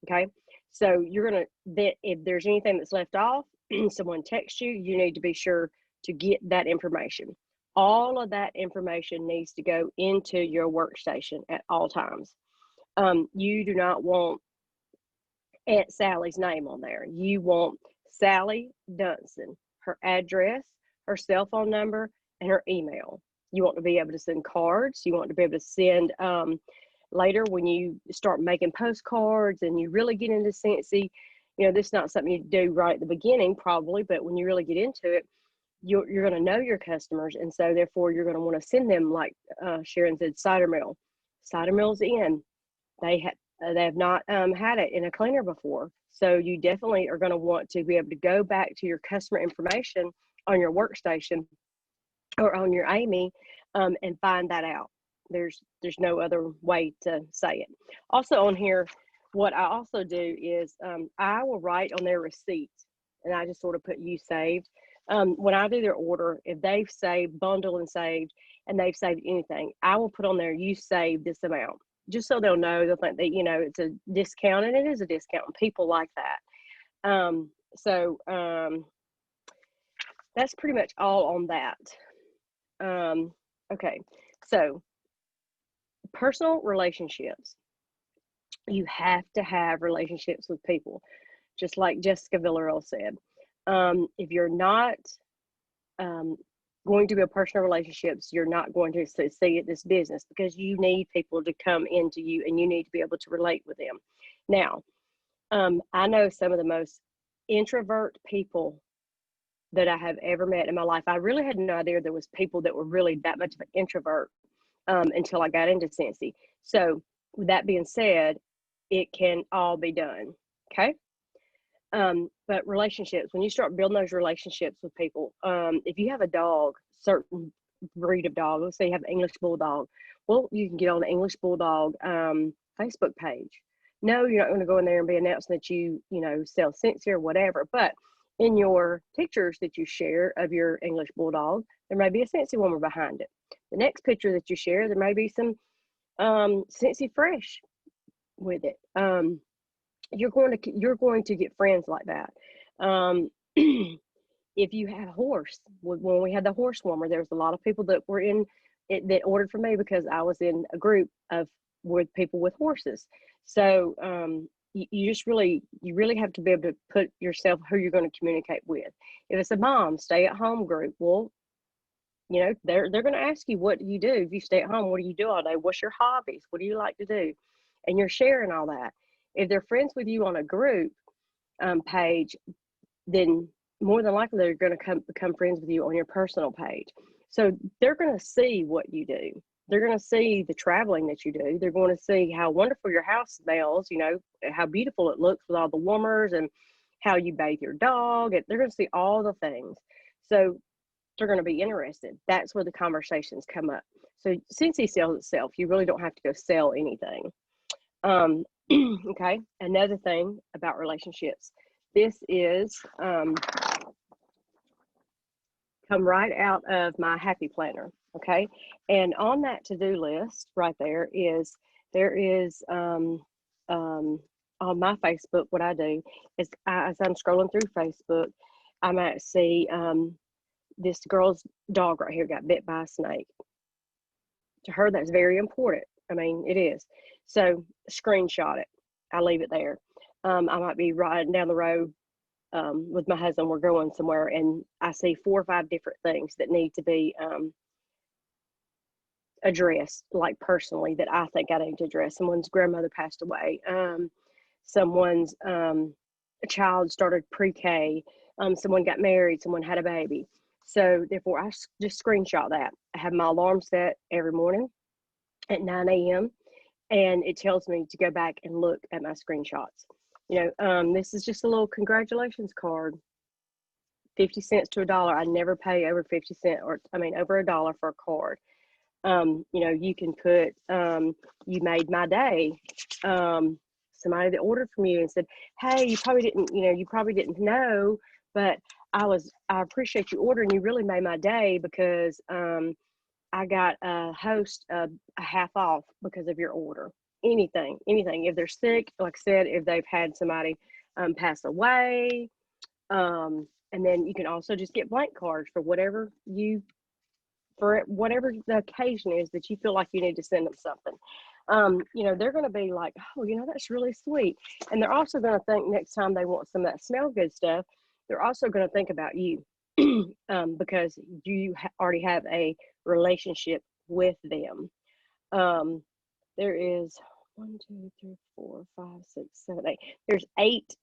Speaker 6: Okay. So you're going to, if there's anything that's left off, someone texts you, you need to be sure to get that information. All of that information needs to go into your workstation at all times. You do not want Aunt Sally's name on there. You want Sally Dunson, her address, her cell phone number, and her email. You want to be able to send cards. You want to be able to send later when you start making postcards and you really get into Scentsy. You know, this is not something you do right at the beginning probably, but when you really get into it, you're going to know your customers, and so therefore you're going to want to send them, like Sharon said, cider mill. Cider mill's in. They have not had it in a cleaner before, so you definitely are going to want to be able to go back to your customer information on your workstation or on your Amy and find that out. There's no other way to say it. Also on here, what I also do is I will write on their receipt, and I just sort of put you saved. When I do their order, if they've saved, bundle and saved, and they've saved anything, I will put on there, you saved this amount, just so they'll know. They'll think that, you know, it's a discount, and it is a discount, and people like that. That's pretty much all on that. Okay, so personal relationships. You have to have relationships with people, just like Jessica Villareal said. If you're not going to build personal relationships, you're not going to succeed at this business, because you need people to come into you and you need to be able to relate with them. Now, I know some of the most introvert people that I have ever met in my life. I really had no idea there was people that were really that much of an introvert until I got into Scentsy. So with that being said, it can all be done. Okay. But relationships, when you start building those relationships with people, if you have a dog, certain breed of dog, let's say you have an English Bulldog, well, you can get on the English Bulldog Facebook page. No, you're not going to go in there and be announcing that you sell Scentsy or whatever, but in your pictures that you share of your English Bulldog, there may be a Scentsy woman behind it. The next picture that you share, there may be some Scentsy Fresh with it. You're going to get friends like that. If you have a horse, when we had the horse warmer, there was a lot of people that were in it that ordered from me because I was in a group with people with horses. So you really have to be able to put yourself who you're going to communicate with. If it's a mom stay-at-home group, well, they're going to ask you, what do you do if you stay at home? What do you do all day? What's your hobbies? What do you like to do? And you're sharing all that. If they're friends with you on a group page, then more than likely they're going to become friends with you on your personal page. So they're going to see what you do. They're going to see the traveling that you do. They're going to see how wonderful your house smells, how beautiful it looks with all the warmers and how you bathe your dog. They're going to see all the things. So they're going to be interested. That's where the conversations come up. So Scentsy sells itself. You really don't have to go sell anything. Okay, another thing about relationships. This is come right out of my happy planner. Okay, and on that to-do list right there is on my Facebook. What I do is as I'm scrolling through Facebook, I might see this girl's dog right here got bit by a snake. To her, that's very important. I mean, it is. So screenshot it. I leave it there. I might be riding down the road with my husband. We're going somewhere, and I see 4 or 5 different things that need to be addressed, like personally, that I think I need to address. Someone's grandmother passed away. Someone's child started pre-K. Someone got married. Someone had a baby. So therefore, I just screenshot that. I have my alarm set every morning at 9 a.m. and it tells me to go back and look at my screenshots. This is just a little congratulations card. 50 cents to $1. I never pay over 50 cents over $1 for a card. You can put, you made my day. Somebody that ordered from you and said, hey, you probably didn't know, but I appreciate you ordering. You really made my day because I got a host a half off because of your order. Anything. If they're sick, like I said, if they've had somebody pass away, and then you can also just get blank cards for whatever the occasion is that you feel like you need to send them something. They're going to be like, oh, that's really sweet. And they're also going to think next time they want some of that smell good stuff, they're also going to think about you because you already have a relationship with them. There is 1, 2, 3, 4, 5, 6, 7, 8. There's eight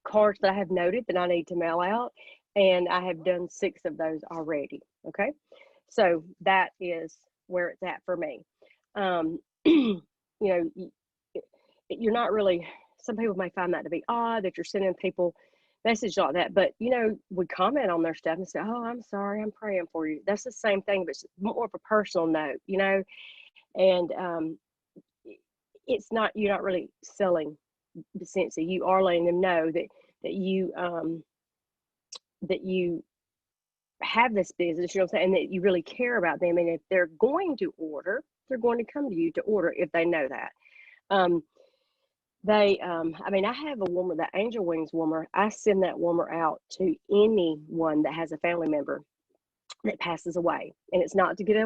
Speaker 6: cards that I have noted that I need to mail out, and I have done 6 of those already. Okay, so that is where it's at for me. You're not really. Some people may find that to be odd that you're sending people message like that, but we comment on their stuff and say, oh, I'm sorry, I'm praying for you. That's the same thing, but it's more of a personal note, and you're not really selling the Scentsy. You are letting them know that you have this business, and that you really care about them, and if they're going to order, they're going to come to you to order if they know that. I have a warmer, that Angel Wings warmer. I send that warmer out to anyone that has a family member that passes away, and it's not to get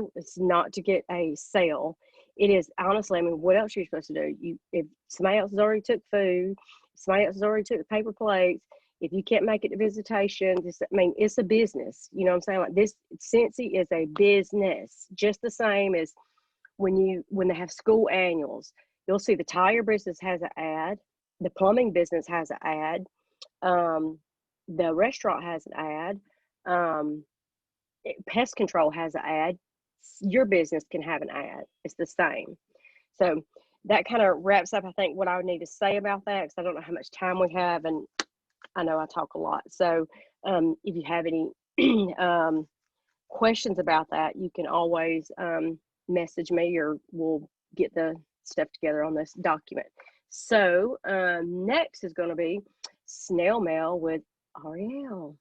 Speaker 6: a sale. It is honestly, what else are you supposed to do? If somebody else has already took food, somebody else has already took the paper plates, if you can't make it to visitation, it's a business. You know what I'm saying? Like this, Scentsy is a business, just the same as when they have school annuals. You'll see the tire business has an ad, the plumbing business has an ad, the restaurant has an ad, pest control has an ad. Your business can have an ad. It's the same. So that kind of wraps up, I think, what I would need to say about that, because I don't know how much time we have, and I know I talk a lot. So if you have any questions about that, you can always message me, or we'll get the stuff together on this document. So next is going to be snail mail with Arielle.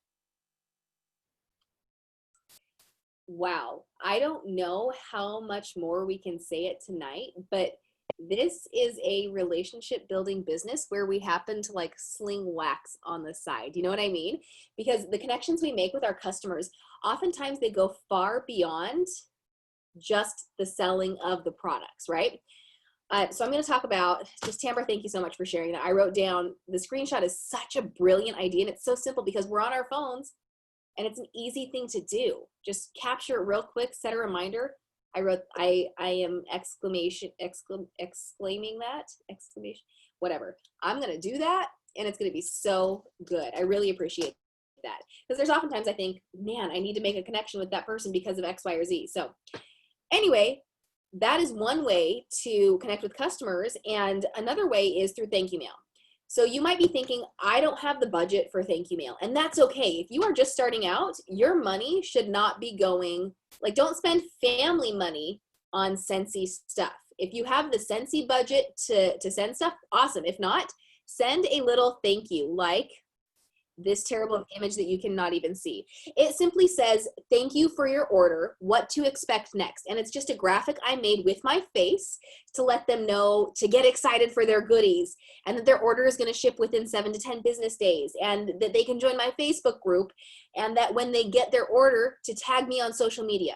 Speaker 1: Wow, I don't know how much more we can say it tonight, but this is a relationship building business where we happen to like sling wax on the side. You know what I mean? Because the connections we make with our customers, oftentimes they go far beyond just the selling of the products, right? So I'm going to talk about, just Tambra, thank you so much for sharing that. I wrote down, the screenshot is such a brilliant idea, and it's so simple because we're on our phones and it's an easy thing to do. Just capture it real quick, set a reminder. I wrote, I am exclaiming that, whatever. I'm going to do that, and it's going to be so good. I really appreciate that, because there's oftentimes I think, man, I need to make a connection with that person because of X, Y, or Z. So anyway, that is one way to connect with customers, and another way is through thank you mail. So you might be thinking, I don't have the budget for thank you mail, and that's okay. If you are just starting out, your money should not be going, like, don't spend family money on Scentsy stuff. If you have the Scentsy budget to send stuff, awesome. If not, send a little thank you, like this terrible image that you cannot even see. It simply says, thank you for your order, what to expect next. And it's just a graphic I made with my face to let them know to get excited for their goodies, and that their order is going to ship within 7 to 10 business days, and that they can join my Facebook group, and that when they get their order, to tag me on social media.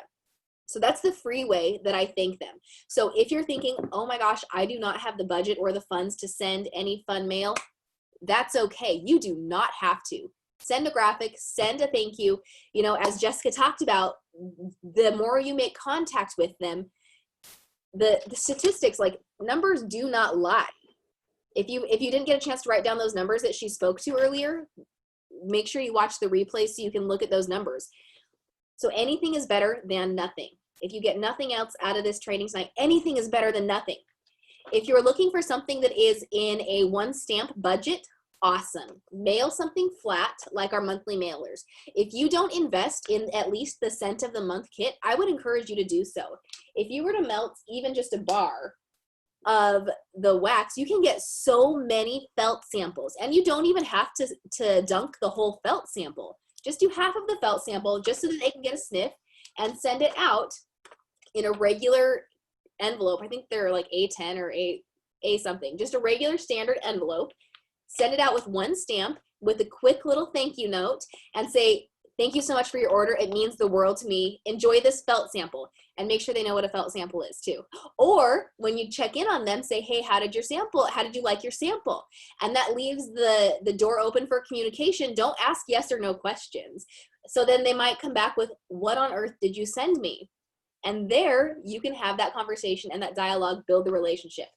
Speaker 1: So that's the free way that I thank them. So if you're thinking, oh my gosh, I do not have the budget or the funds to send any fun mail, that's okay. You do not have to. Send a graphic, send a thank you. You know, as Jessica talked about, the more you make contact with them, the statistics, like numbers do not lie. If you didn't get a chance to write down those numbers that she spoke to earlier, make sure you watch the replay so you can look at those numbers. So anything is better than nothing. If you get nothing else out of this training tonight, anything is better than nothing. If you're looking for something that is in a 1-stamp budget, awesome. Mail something flat like our monthly mailers. If you don't invest in at least the scent of the month kit, I would encourage you to do so. If you were to melt even just a bar of the wax, you can get so many felt samples, and you don't even have to dunk the whole felt sample. Just do half of the felt sample just so that they can get a sniff, and send it out in a regular envelope. I think they're like A10 or A something, just a regular standard envelope. Send it out with 1 stamp with a quick little thank you note, and say, thank you so much for your order. It means the world to me. Enjoy this felt sample, and make sure they know what a felt sample is too. Or when you check in on them, say, hey, how did you like your sample? And that leaves the door open for communication. Don't ask yes or no questions. So then they might come back with, what on earth did you send me? And there you can have that conversation and that dialogue, build the relationship.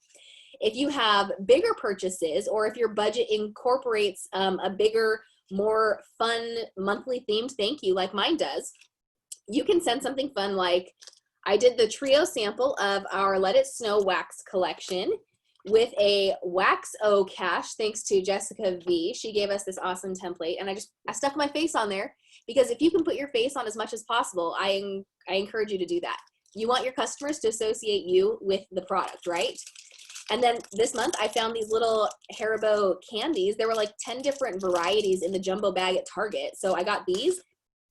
Speaker 1: If you have bigger purchases, or if your budget incorporates a bigger, more fun monthly themed thank you like mine does, you can send something fun like, I did the trio sample of our Let It Snow wax collection with a wax O cache, thanks to Jessica V. She gave us this awesome template, and I stuck my face on there, because if you can put your face on as much as possible, I encourage you to do that. You want your customers to associate you with the product, right? And then this month I found these little Haribo candies. There were like 10 different varieties in the jumbo bag at Target. So I got these,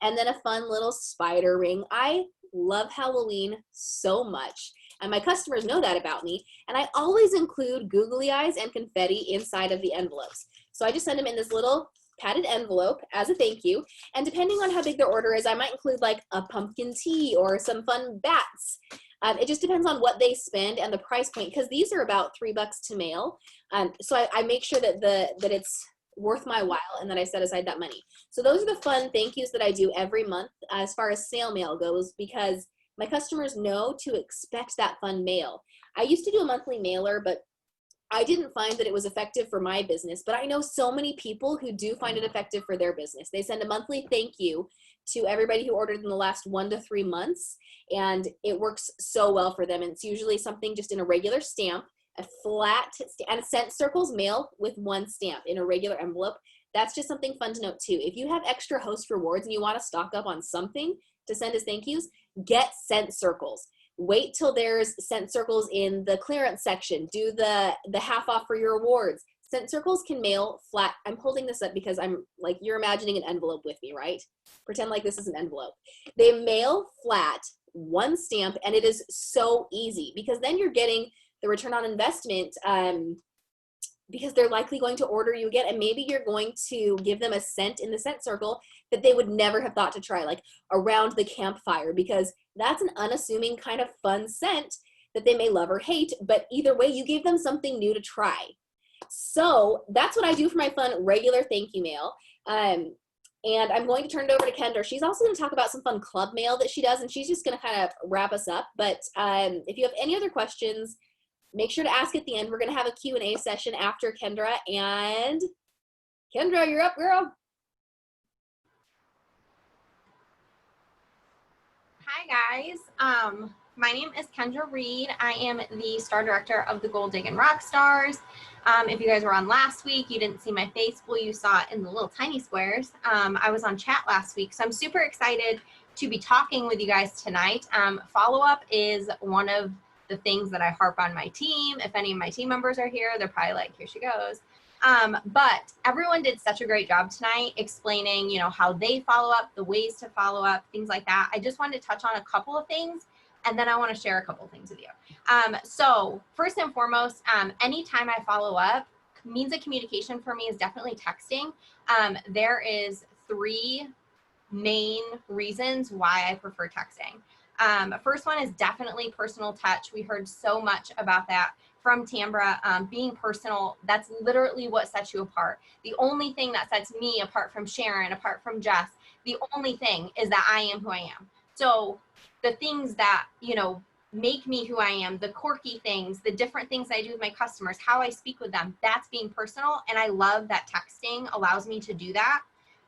Speaker 1: and then a fun little spider ring. I love Halloween so much, and my customers know that about me. And I always include googly eyes and confetti inside of the envelopes. So I just send them in this little padded envelope as a thank you. And depending on how big their order is, I might include like a pumpkin tea or some fun bats. It just depends on what they spend and the price point, because these are about $3 to mail. So I make sure that that it's worth my while, and that I set aside that money. So those are the fun thank yous that I do every month as far as snail mail goes, because my customers know to expect that fun mail. I used to do a monthly mailer, but I didn't find that it was effective for my business, but I know so many people who do find it effective for their business. They send a monthly thank you to everybody who ordered in the last 1 to 3 months, and it works so well for them. And it's usually something just in a regular stamp, a flat, and Scent Circles mail with 1 stamp in a regular envelope. That's just something fun to note too. If you have extra host rewards and you want to stock up on something to send as thank yous, get Scent Circles. Wait till there's Scent Circles in the clearance section. Do the half off for your awards. Scent Circles can mail flat. I'm holding this up because I'm like, you're imagining an envelope with me, right? Pretend like this is an envelope. They mail flat, 1 stamp, and it is so easy, because then you're getting the return on investment, because they're likely going to order you again, and maybe you're going to give them a scent in the Scent Circle that they would never have thought to try, like Around the Campfire, because that's an unassuming kind of fun scent that they may love or hate, but either way, you gave them something new to try. So that's what I do for my fun regular thank you mail. And I'm going to turn it over to Kendra. She's also going to talk about some fun club mail that she does, and she's just going to kind of wrap us up. But if you have any other questions, make sure to ask at the end. We're going to have a Q&A session after Kendra. And Kendra, you're up, girl.
Speaker 7: Hi guys, my name is Kendra Read. I am the star director of the Gold Diggin' Rock Stars. If you guys were on last week, you didn't see my face. Well, you saw it in the little tiny squares. I was on chat last week, so I'm super excited to be talking with you guys tonight. Follow-up is one of the things that I harp on my team. If any of my team members are here, they're probably like, here she goes. But everyone did such a great job tonight explaining, you know, how they follow up, the ways to follow up, things like that. I just wanted to touch on a couple of things, and then I want to share a couple of things with you. So first and foremost, anytime I follow up, means of communication for me is definitely texting. There is 3 main reasons why I prefer texting. First one is definitely personal touch. We heard so much about that from Tambra. Being personal, that's literally what sets you apart. The only thing that sets me apart from Sharon, apart from Jess, the only thing is that I am who I am. So the things that, you know, make me who I am, the quirky things, the different things I do with my customers, how I speak with them, that's being personal. And I love that texting allows me to do that.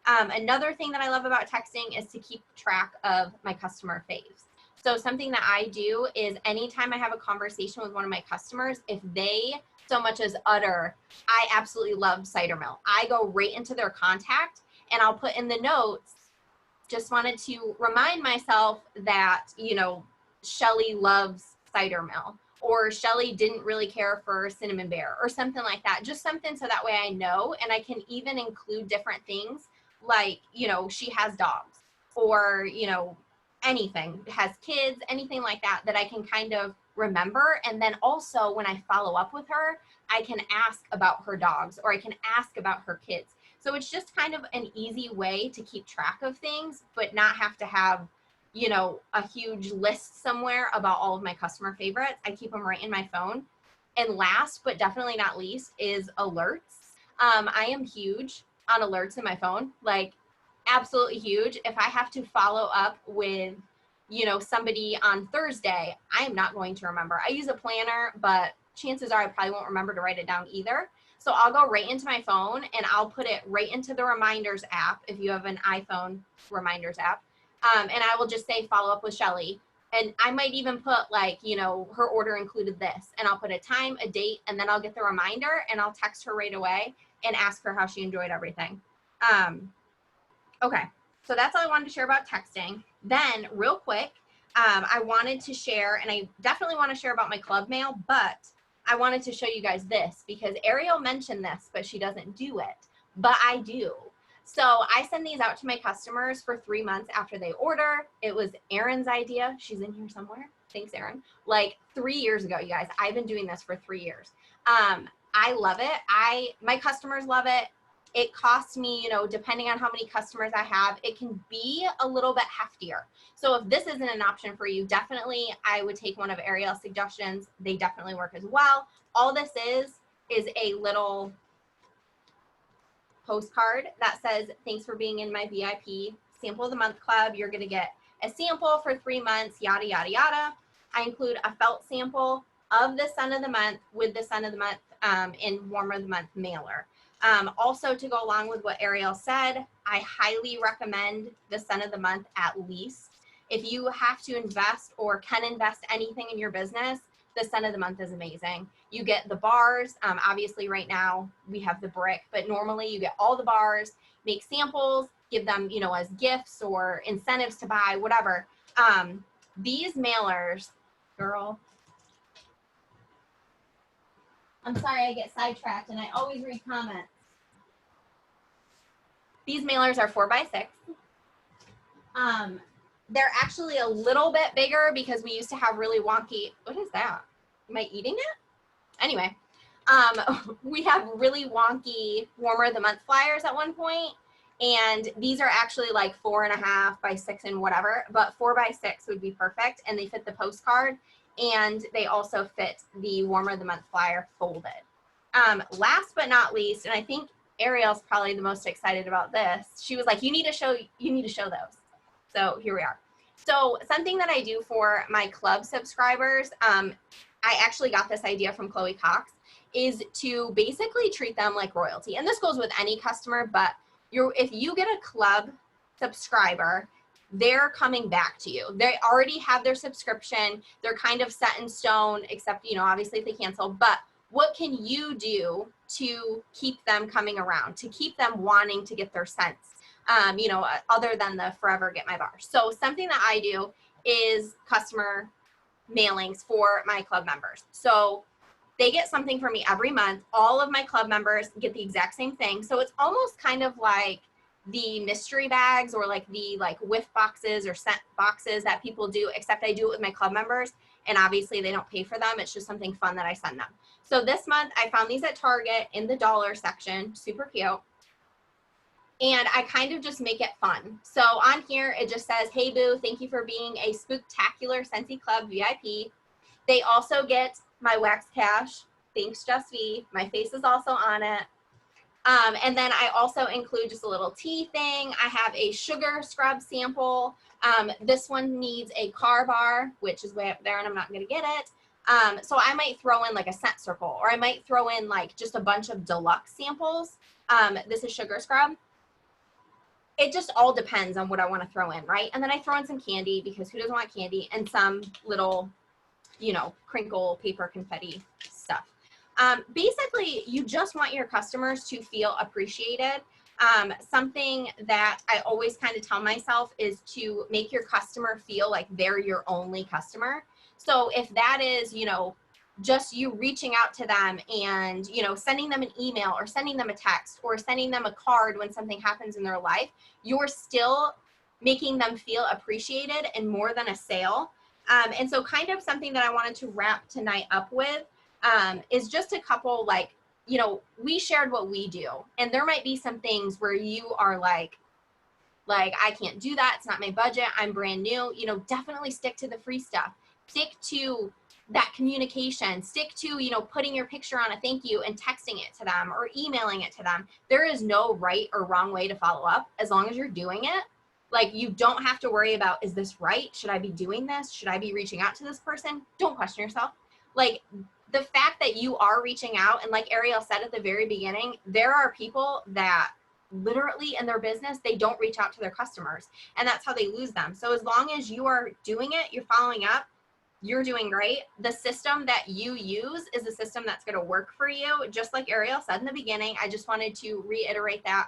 Speaker 7: Another thing that I love about texting is to keep track of my customer faves. So something that I do is anytime I have a conversation with one of my customers, if they so much as utter, I absolutely love cider mill, I go right into their contact and I'll put in the notes, just wanted to remind myself that, you know, Shelly loves cider mill, or Shelly didn't really care for cinnamon bear, or something like that. Just something so that way I know, and I can even include different things like, you know, she has dogs, or, you know, anything, has kids, anything like that, that I can kind of remember. And then also when I follow up with her, I can ask about her dogs, or I can ask about her kids. So it's just kind of an easy way to keep track of things, but not have to have, you know, a huge list somewhere about all of my customer favorites. I keep them right in my phone. And last, but definitely not least, is alerts. I am huge on alerts in my phone, like absolutely huge. If I have to follow up with, you know, somebody on Thursday, I am not going to remember. I use a planner, but chances are I probably won't remember to write it down either. So I'll go right into my phone and I'll put it right into the reminders app, if you have an iPhone reminders app. And I will just say, follow up with Shelly. And I might even put like, you know, her order included this, and I'll put a time, a date, and then I'll get the reminder and I'll text her right away and ask her how she enjoyed everything. Okay, so that's all I wanted to share about texting. Then real quick, I wanted to share, and I definitely want to share about my club mail, but I wanted to show you guys this because Arielle mentioned this, but she doesn't do it, but I do. So I send these out to my customers for 3 months after they order. It was Erin's idea. She's in here somewhere. Thanks, Erin. Like 3 years ago, you guys. I've been doing this for 3 years. I love it. My customers love it. It costs me, you know, depending on how many customers I have, it can be a little bit heftier. So if this isn't an option for you, definitely I would take one of Arielle's suggestions. They definitely work as well. All this is a little postcard that says, thanks for being in my VIP sample of the month club. You're going to get a sample for 3 months, yada, yada, yada. I include a felt sample of the scent of the month with the scent of the month in warmer of the month mailer. Also, to go along with what Arielle said, I highly recommend the scent of the month at least. If you have to invest or can invest anything in your business, the scent of the month is amazing. You get the bars. Obviously right now we have the brick, but normally you get all the bars, make samples, give them, you know, as gifts or incentives to buy, whatever. These mailers, girl, I'm sorry, I get sidetracked and I always read comments. These mailers are 4x6. They're actually a little bit bigger because we used to have really wonky, what is that? Am I eating it? Anyway, we have really wonky warmer of the month flyers at one point, and these are actually like 4.5 by 6 and whatever, but 4x6 would be perfect, and they fit the postcard, and they also fit the warmer of the month flyer folded. Last but not least, and I think Arielle's probably the most excited about this. She was like, you need to show those. So here we are. So something that I do for my club subscribers, I actually got this idea from Chloe Cox, is to basically treat them like royalty. And this goes with any customer, but if you get a club subscriber, they're coming back to you. They already have their subscription. They're kind of set in stone, except, you know, obviously if they cancel. But what can you do to keep them coming around, to keep them wanting to get their scents, you know, other than the forever get my bar? So something that I do is customer mailings for my club members. So they get something from me every month. All of my club members get the exact same thing. So it's almost kind of like the mystery bags or like the like whiff boxes or scent boxes that people do, except I do it with my club members. And obviously they don't pay for them. It's just something fun that I send them. So this month I found these at Target in the dollar section, super cute. And I kind of just make it fun. So on here, it just says, hey boo, thank you for being a spooktacular Scentsy Club VIP. They also get my wax cash. Thanks, Just V. My face is also on it. And then I also include just a little tea thing. I have a sugar scrub sample. This one needs a car bar, which is way up there and I'm not going to get it. So I might throw in like a scent circle, or I might throw in like just a bunch of deluxe samples. This is sugar scrub. It just all depends on what I want to throw in, right? And then I throw in some candy, because who doesn't want candy, and some little, you know, crinkle paper confetti stuff. Basically, you just want your customers to feel appreciated. Something that I always kind of tell myself is to make your customer feel like they're your only customer. So if that is, you know, just you reaching out to them and, you know, sending them an email or sending them a text or sending them a card when something happens in their life, you're still making them feel appreciated and more than a sale. And so kind of something that I wanted to wrap tonight up with is just a couple, like, you know, we shared what we do, and there might be some things where you are like, I can't do that. It's not my budget. I'm brand new. You know, definitely stick to the free stuff. Stick to that communication. Stick to, you know, putting your picture on a thank you and texting it to them or emailing it to them. There is no right or wrong way to follow up as long as you're doing it. Like, you don't have to worry about, is this right? Should I be doing this? Should I be reaching out to this person? Don't question yourself. Like, the fact that you are reaching out, and like Arielle said at the very beginning, there are people that literally in their business, they don't reach out to their customers, and that's how they lose them. So as long as you are doing it, you're following up, you're doing great. The system that you use is a system that's going to work for you. Just like Arielle said in the beginning, I just wanted to reiterate that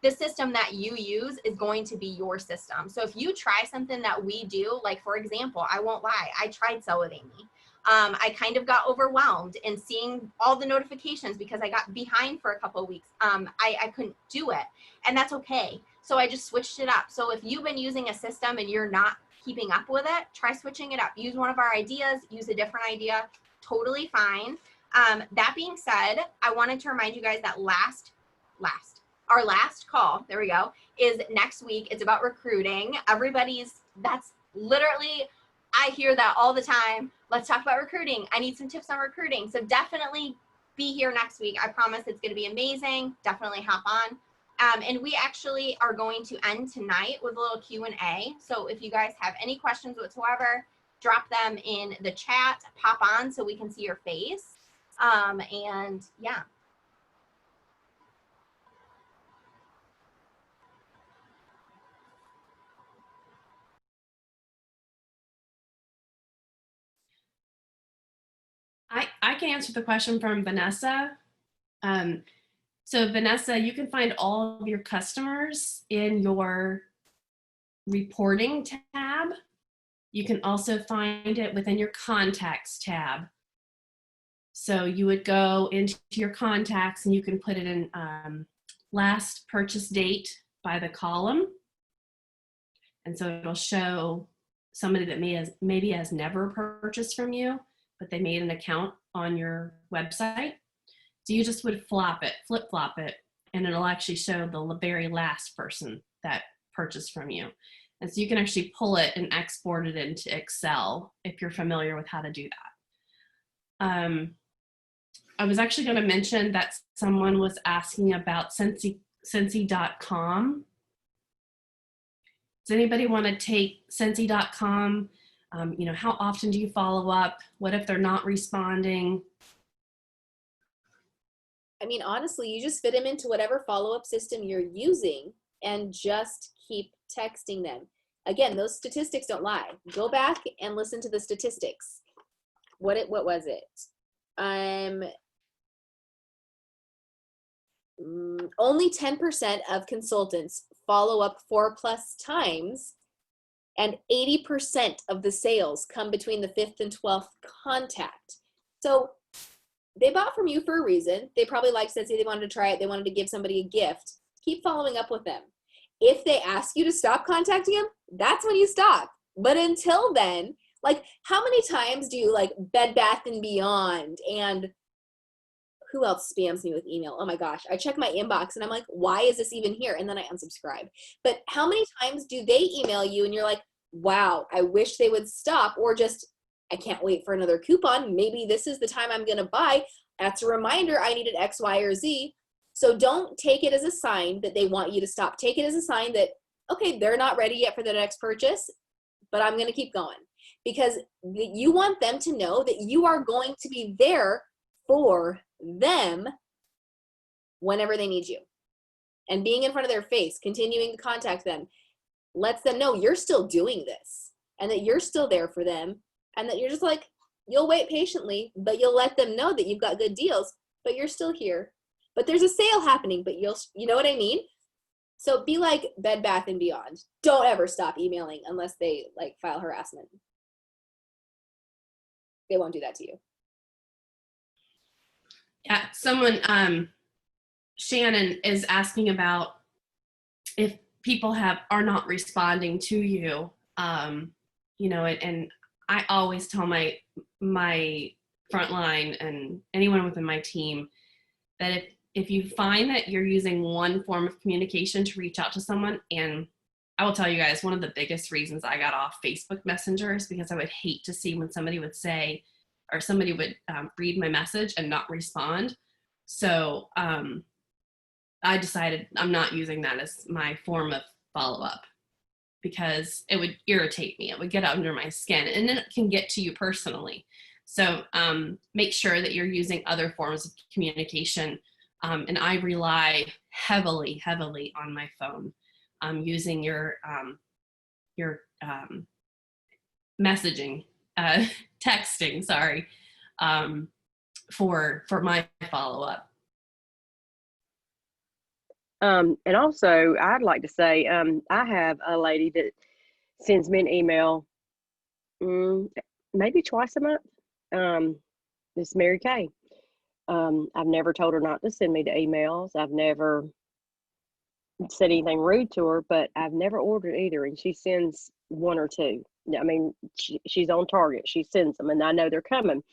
Speaker 7: the system that you use is going to be your system. So if you try something that we do, like for example, I won't lie, I tried Sew with Amy. I kind of got overwhelmed in seeing all the notifications because I got behind for a couple of weeks. I couldn't do it, and that's okay. So I just switched it up. So if you've been using a system and you're not keeping up with it, try switching it up. Use one of our ideas, use a different idea, totally fine. That being said, I wanted to remind you guys that our last call, there we go, is next week. It's about recruiting. That's literally, I hear that all the time. Let's talk about recruiting. I need some tips on recruiting. So definitely be here next week. I promise it's going to be amazing. Definitely hop on. And we actually are going to end tonight with a little Q&A. So if you guys have any questions whatsoever, drop them in the chat, pop on so we can see your face. And yeah.
Speaker 8: I can answer the question from Vanessa. So Vanessa, you can find all of your customers in your reporting tab. You can also find it within your contacts tab. So you would go into your contacts and you can put it in last purchase date by the column. And so it'll show somebody that maybe has never purchased from you, but they made an account on your website. So you just would flip-flop it, and it'll actually show the very last person that purchased from you. And so you can actually pull it and export it into Excel if you're familiar with how to do that. I was actually going to mention that someone was asking about Scentsy.com. Does anybody want to take Scentsy.com? You know, how often do you follow up? What if they're not responding?
Speaker 1: I mean, honestly, you just fit them into whatever follow-up system you're using and just keep texting them. Again, those statistics don't lie. Go back and listen to the statistics. What was it? Only 10% of consultants follow up 4+ times, And 80% of the sales come between the 5th and 12th contact. So they bought from you for a reason. They probably liked Scentsy. They wanted to try it. They wanted to give somebody a gift. Keep following up with them. If they ask you to stop contacting them, that's when you stop. But until then, like, how many times do you, like, Bed Bath & Beyond, and who else spams me with email? Oh my gosh, I check my inbox and I'm like, why is this even here? And then I unsubscribe. But how many times do they email you and you're like, wow, I wish they would stop, or just, I can't wait for another coupon. Maybe this is the time I'm going to buy. That's a reminder I needed X, Y, or Z. So don't take it as a sign that they want you to stop. Take it as a sign that, okay, they're not ready yet for the next purchase, but I'm going to keep going, because you want them to know that you are going to be there for them whenever they need you. And being in front of their face, continuing to contact them, lets them know you're still doing this and that you're still there for them, and that you're just like, you'll wait patiently, but you'll let them know that you've got good deals, but you're still here. But there's a sale happening, but you know what I mean? So be like Bed Bath & Beyond. Don't ever stop emailing unless they, like, file harassment. They won't do that to you.
Speaker 8: Yeah, someone, Shannon is asking about if people are not responding to you, you know, and I always tell my frontline and anyone within my team that if you find that you're using one form of communication to reach out to someone, and I will tell you guys, one of the biggest reasons I got off Facebook Messenger is because I would hate to see when somebody would say, or somebody would read my message and not respond. So I decided I'm not using that as my form of follow-up, because it would irritate me. It would get under my skin, and then it can get to you personally. So make sure that you're using other forms of communication. And I rely heavily on my phone, using your messaging, texting, sorry, for my follow-up.
Speaker 6: And also, I'd like to say, I have a lady that sends me an email maybe twice a month. It's Mary Kay. I've never told her not to send me the emails. I've never said anything rude to her, but I've never ordered either. And she sends one or two. I mean, she's on target. She sends them, and I know they're coming.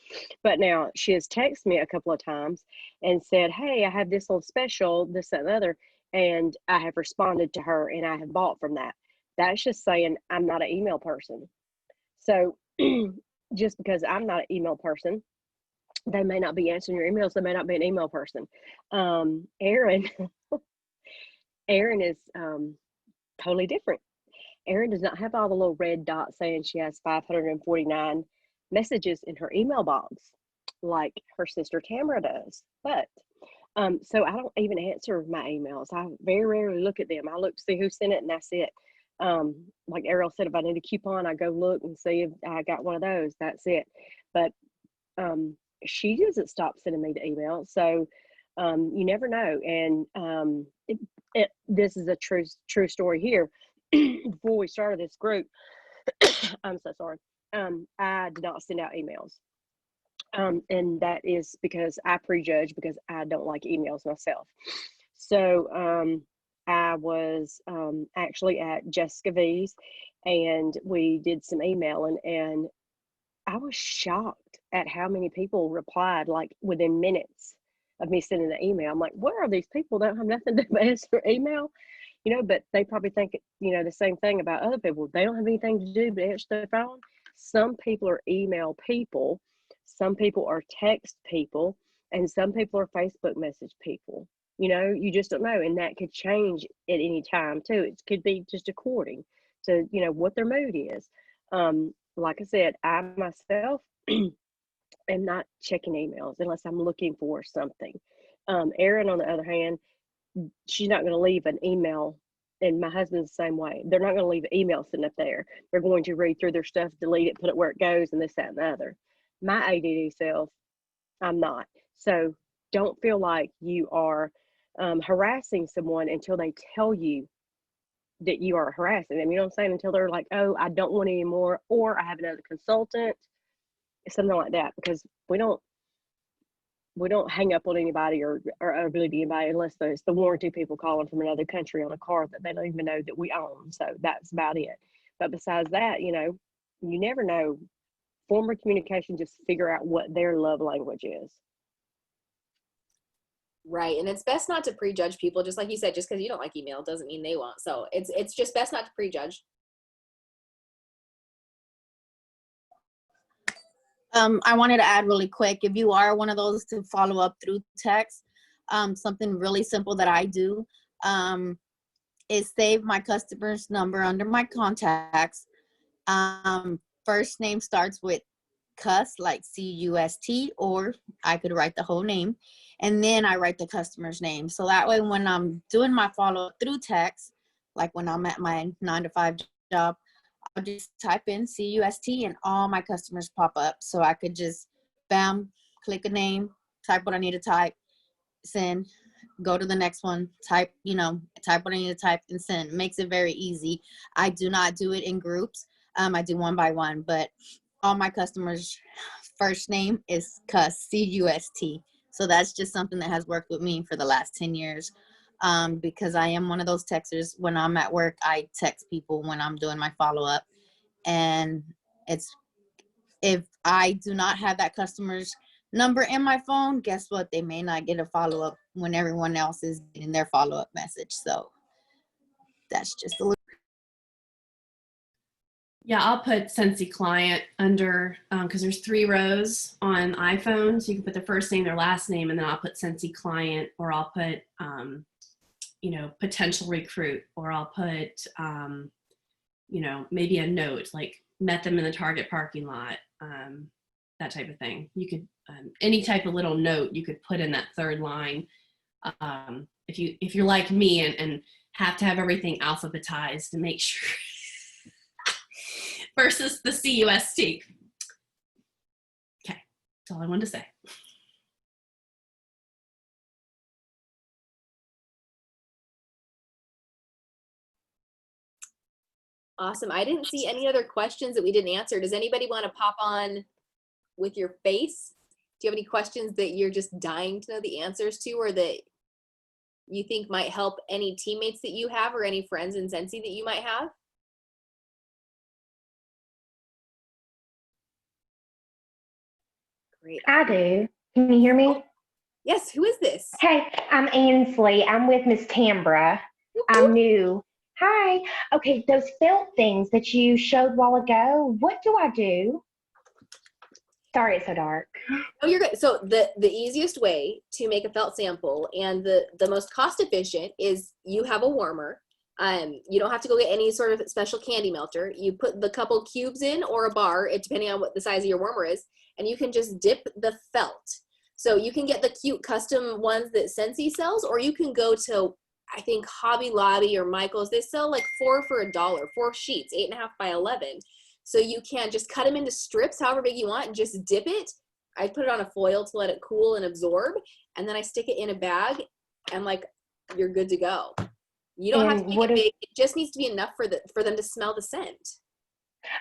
Speaker 6: But now she has texted me a couple of times and said, hey, I have this on special, this, that, and the other. And I have responded to her, and I have bought from that. That's just saying I'm not an email person. So just because I'm not an email person, they may not be answering your emails. They may not be an email person. Erin is totally different. Erin does not have all the little red dots saying she has 549 messages in her email box like her sister Tambra does. But so I don't even answer my emails. I very rarely look at them. I look to see who sent it, and that's it. Like Arielle said, if I need a coupon, I go look and see if I got one of those. That's it. But she doesn't stop sending me the email. So you never know. And this is a true story here. Before we started this group, I'm so sorry. I did not send out emails. And that is because I prejudge, because I don't like emails myself. So I was actually at Jessica V's, and we did some emailing, and I was shocked at how many people replied like within minutes of me sending the email. I'm like, where are these people that don't have nothing to answer email? You know, but they probably think, you know, the same thing about other people. They don't have anything to do but answer their phone. Some people are email people. Some people are text people. And some people are Facebook message people. You know, you just don't know. And that could change at any time too. It could be just according to, you know, what their mood is. Like I said, I myself am not checking emails unless I'm looking for something. Erin, on the other hand, she's not going to leave an email, and my husband's the same way. They're not going to leave an email sitting up there. They're going to read through their stuff, delete it, put it where it goes, and this, that, and the other. My ADD self, I'm not. So don't feel like you are harassing someone until they tell you that you are harassing them. You know what I'm saying? Until they're like, oh, I don't want any more, or I have another consultant, something like that. Because we don't hang up on anybody or ability to anybody unless it's the warranty people calling from another country on a car that they don't even know that we own. So that's about it. But besides that, you know, you never know. Form of communication, just figure out what their love language is.
Speaker 1: Right. And it's best not to prejudge people. Just like you said, just because you don't like email doesn't mean they won't. So it's just best not to prejudge.
Speaker 2: I wanted to add really quick, if you are one of those to follow up through text, something really simple that I do is save my customer's number under my contacts. First name starts with Cust, like C-U-S-T, or I could write the whole name, and then I write the customer's name. So that way when I'm doing my follow-up through text, like when I'm at my 9-to-5 job, I'll just type in C-U-S-T and all my customers pop up. So I could just, bam, click a name, type what I need to type, send, go to the next one, type what I need to type and send. It makes it very easy. I do not do it in groups. I do one by one, but all my customers' first name is Cust, C-U-S-T. So that's just something that has worked with me for the last 10 years. Because I am one of those texters. When I'm at work, I text people when I'm doing my follow-up. And if I do not have that customer's number in my phone, guess what? They may not get a follow-up when everyone else is getting their follow-up message. So that's just a little.
Speaker 8: Yeah, I'll put Scentsy Client under, because there's 3 rows on iPhone. So you can put their first name, their last name, and then I'll put Scentsy Client, or I'll put, potential recruit, or I'll put, maybe a note, like met them in the Target parking lot, that type of thing. You could, any type of little note you could put in that 3rd line. If you're like me and have to have everything alphabetized to make sure versus the C-U-S-T. Okay, that's all I wanted to say.
Speaker 1: Awesome. I didn't see any other questions that we didn't answer. Does anybody want to pop on with your face? Do you have any questions that you're just dying to know the answers to, or that you think might help any teammates that you have or any friends in Scentsy that you might have? Great.
Speaker 9: I do. Can you hear me?
Speaker 1: Yes, who is this?
Speaker 9: Hey, I'm Ainsley. I'm with Miss Tambra. I'm new. Hi. Okay, those felt things that you showed a while ago, what do I do? Sorry, it's so dark.
Speaker 1: Oh, you're good. So the easiest way to make a felt sample and the most cost efficient is you have a warmer. You don't have to go get any sort of special candy melter. You put the couple cubes in or a bar, depending on what the size of your warmer is, and you can just dip the felt. So you can get the cute custom ones that Scentsy sells, or you can go to, I think, Hobby Lobby or Michael's. They sell like 4 for $1, 4 sheets, 8.5 by 11. So you can just cut them into strips, however big you want, and just dip it. I put it on a foil to let it cool and absorb, and then I stick it in a bag, and like you're good to go. You don't have to make it big. It just needs to be enough for them to smell the scent.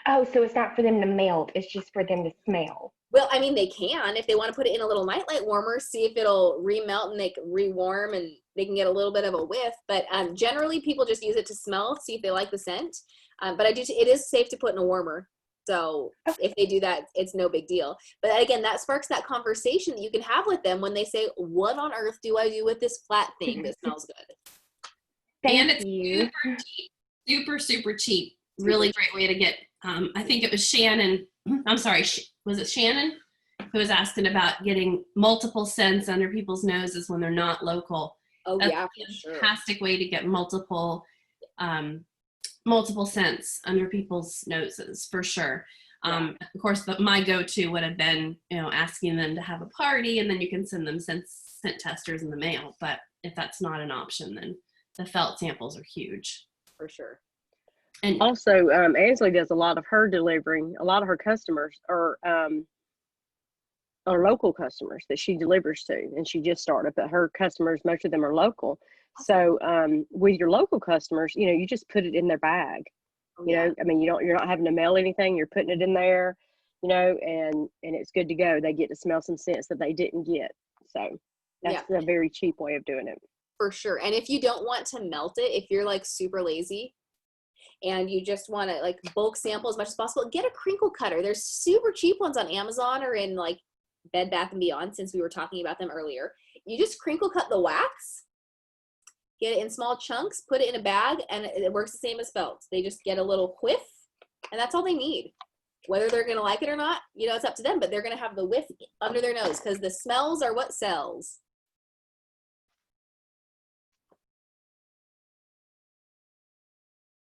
Speaker 9: Oh, so it's not for them to melt. It's just for them to smell.
Speaker 1: Well, I mean, they can. If they want to put it in a little nightlight warmer, see if it'll remelt and they can rewarm and they can get a little bit of a whiff. But generally, people just use it to smell, see if they like the scent. But it is safe to put in a warmer. So if they do that, it's no big deal. But again, that sparks that conversation that you can have with them when they say, what on earth do I do with this flat thing that smells good?
Speaker 8: It's super cheap. Super, super cheap. Really great way to get, I think it was Shannon, I'm sorry, was it Shannon who was asking about getting multiple scents under people's noses when they're not local?
Speaker 1: Oh,
Speaker 8: That's
Speaker 1: yeah,
Speaker 8: a
Speaker 1: for sure.
Speaker 8: fantastic way to get multiple scents under people's noses, for sure. Of course, my go-to would have been, asking them to have a party, and then you can send them scent testers in the mail. But if that's not an option, then the felt samples are huge.
Speaker 1: For sure.
Speaker 8: And
Speaker 6: Also, Ainsley does a lot of her delivering. A lot of her customers are are local customers that she delivers to, and she just started, but her customers, most of them are local. So with your local customers, you know, you just put it in their bag. You know, I mean, you're not having to mail anything. You're putting it in there, you know, and it's good to go. They get to smell some scents that they didn't get. So that's a very cheap way of doing it.
Speaker 1: For sure. And if you don't want to melt it, if you're like super lazy and you just want to like bulk sample as much as possible, get a crinkle cutter. There's super cheap ones on Amazon or in like Bed Bath & Beyond, since we were talking about them earlier. You just crinkle cut the wax, get it in small chunks, put it in a bag, and it works the same as felt. They just get a little whiff, and that's all they need. Whether they're going to like it or not, you know, it's up to them, but they're going to have the whiff under their nose because the smells are what sells.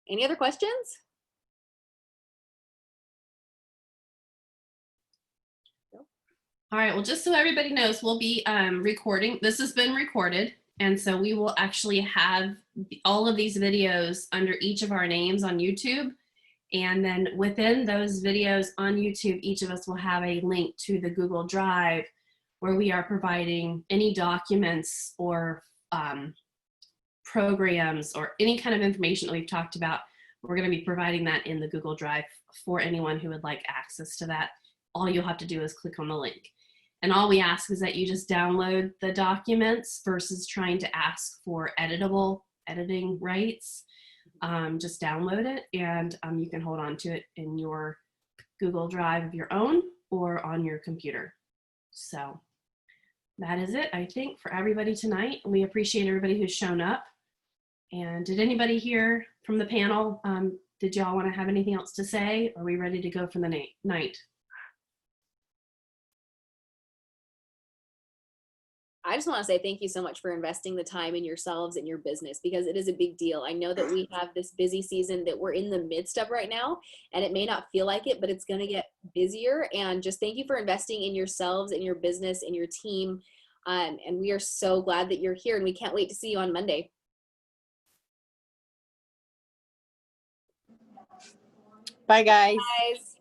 Speaker 1: Any other questions?
Speaker 8: All right, well, just so everybody knows, we'll be recording. This has been recorded, and so we will actually have all of these videos under each of our names on YouTube. And then within those videos on YouTube, each of us will have a link to the Google Drive where we are providing any documents or programs or any kind of information that we've talked about. We're going to be providing that in the Google Drive for anyone who would like access to that. All you'll have to do is click on the link. And all we ask is that you just download the documents versus trying to ask for editing rights. Just download it, and you can hold on to it in your Google Drive of your own or on your computer. So that is it, I think, for everybody tonight. We appreciate everybody who's shown up. And did anybody here from the panel, did y'all want to have anything else to say? Are we ready to go for the night?
Speaker 1: I just want to say thank you so much for investing the time in yourselves and your business, because it is a big deal. I know that we have this busy season that we're in the midst of right now, and it may not feel like it, but it's going to get busier. And just thank you for investing in yourselves and your business and your team. And we are so glad that you're here, and we can't wait to see you on Monday.
Speaker 2: Bye, guys.
Speaker 1: Bye, guys.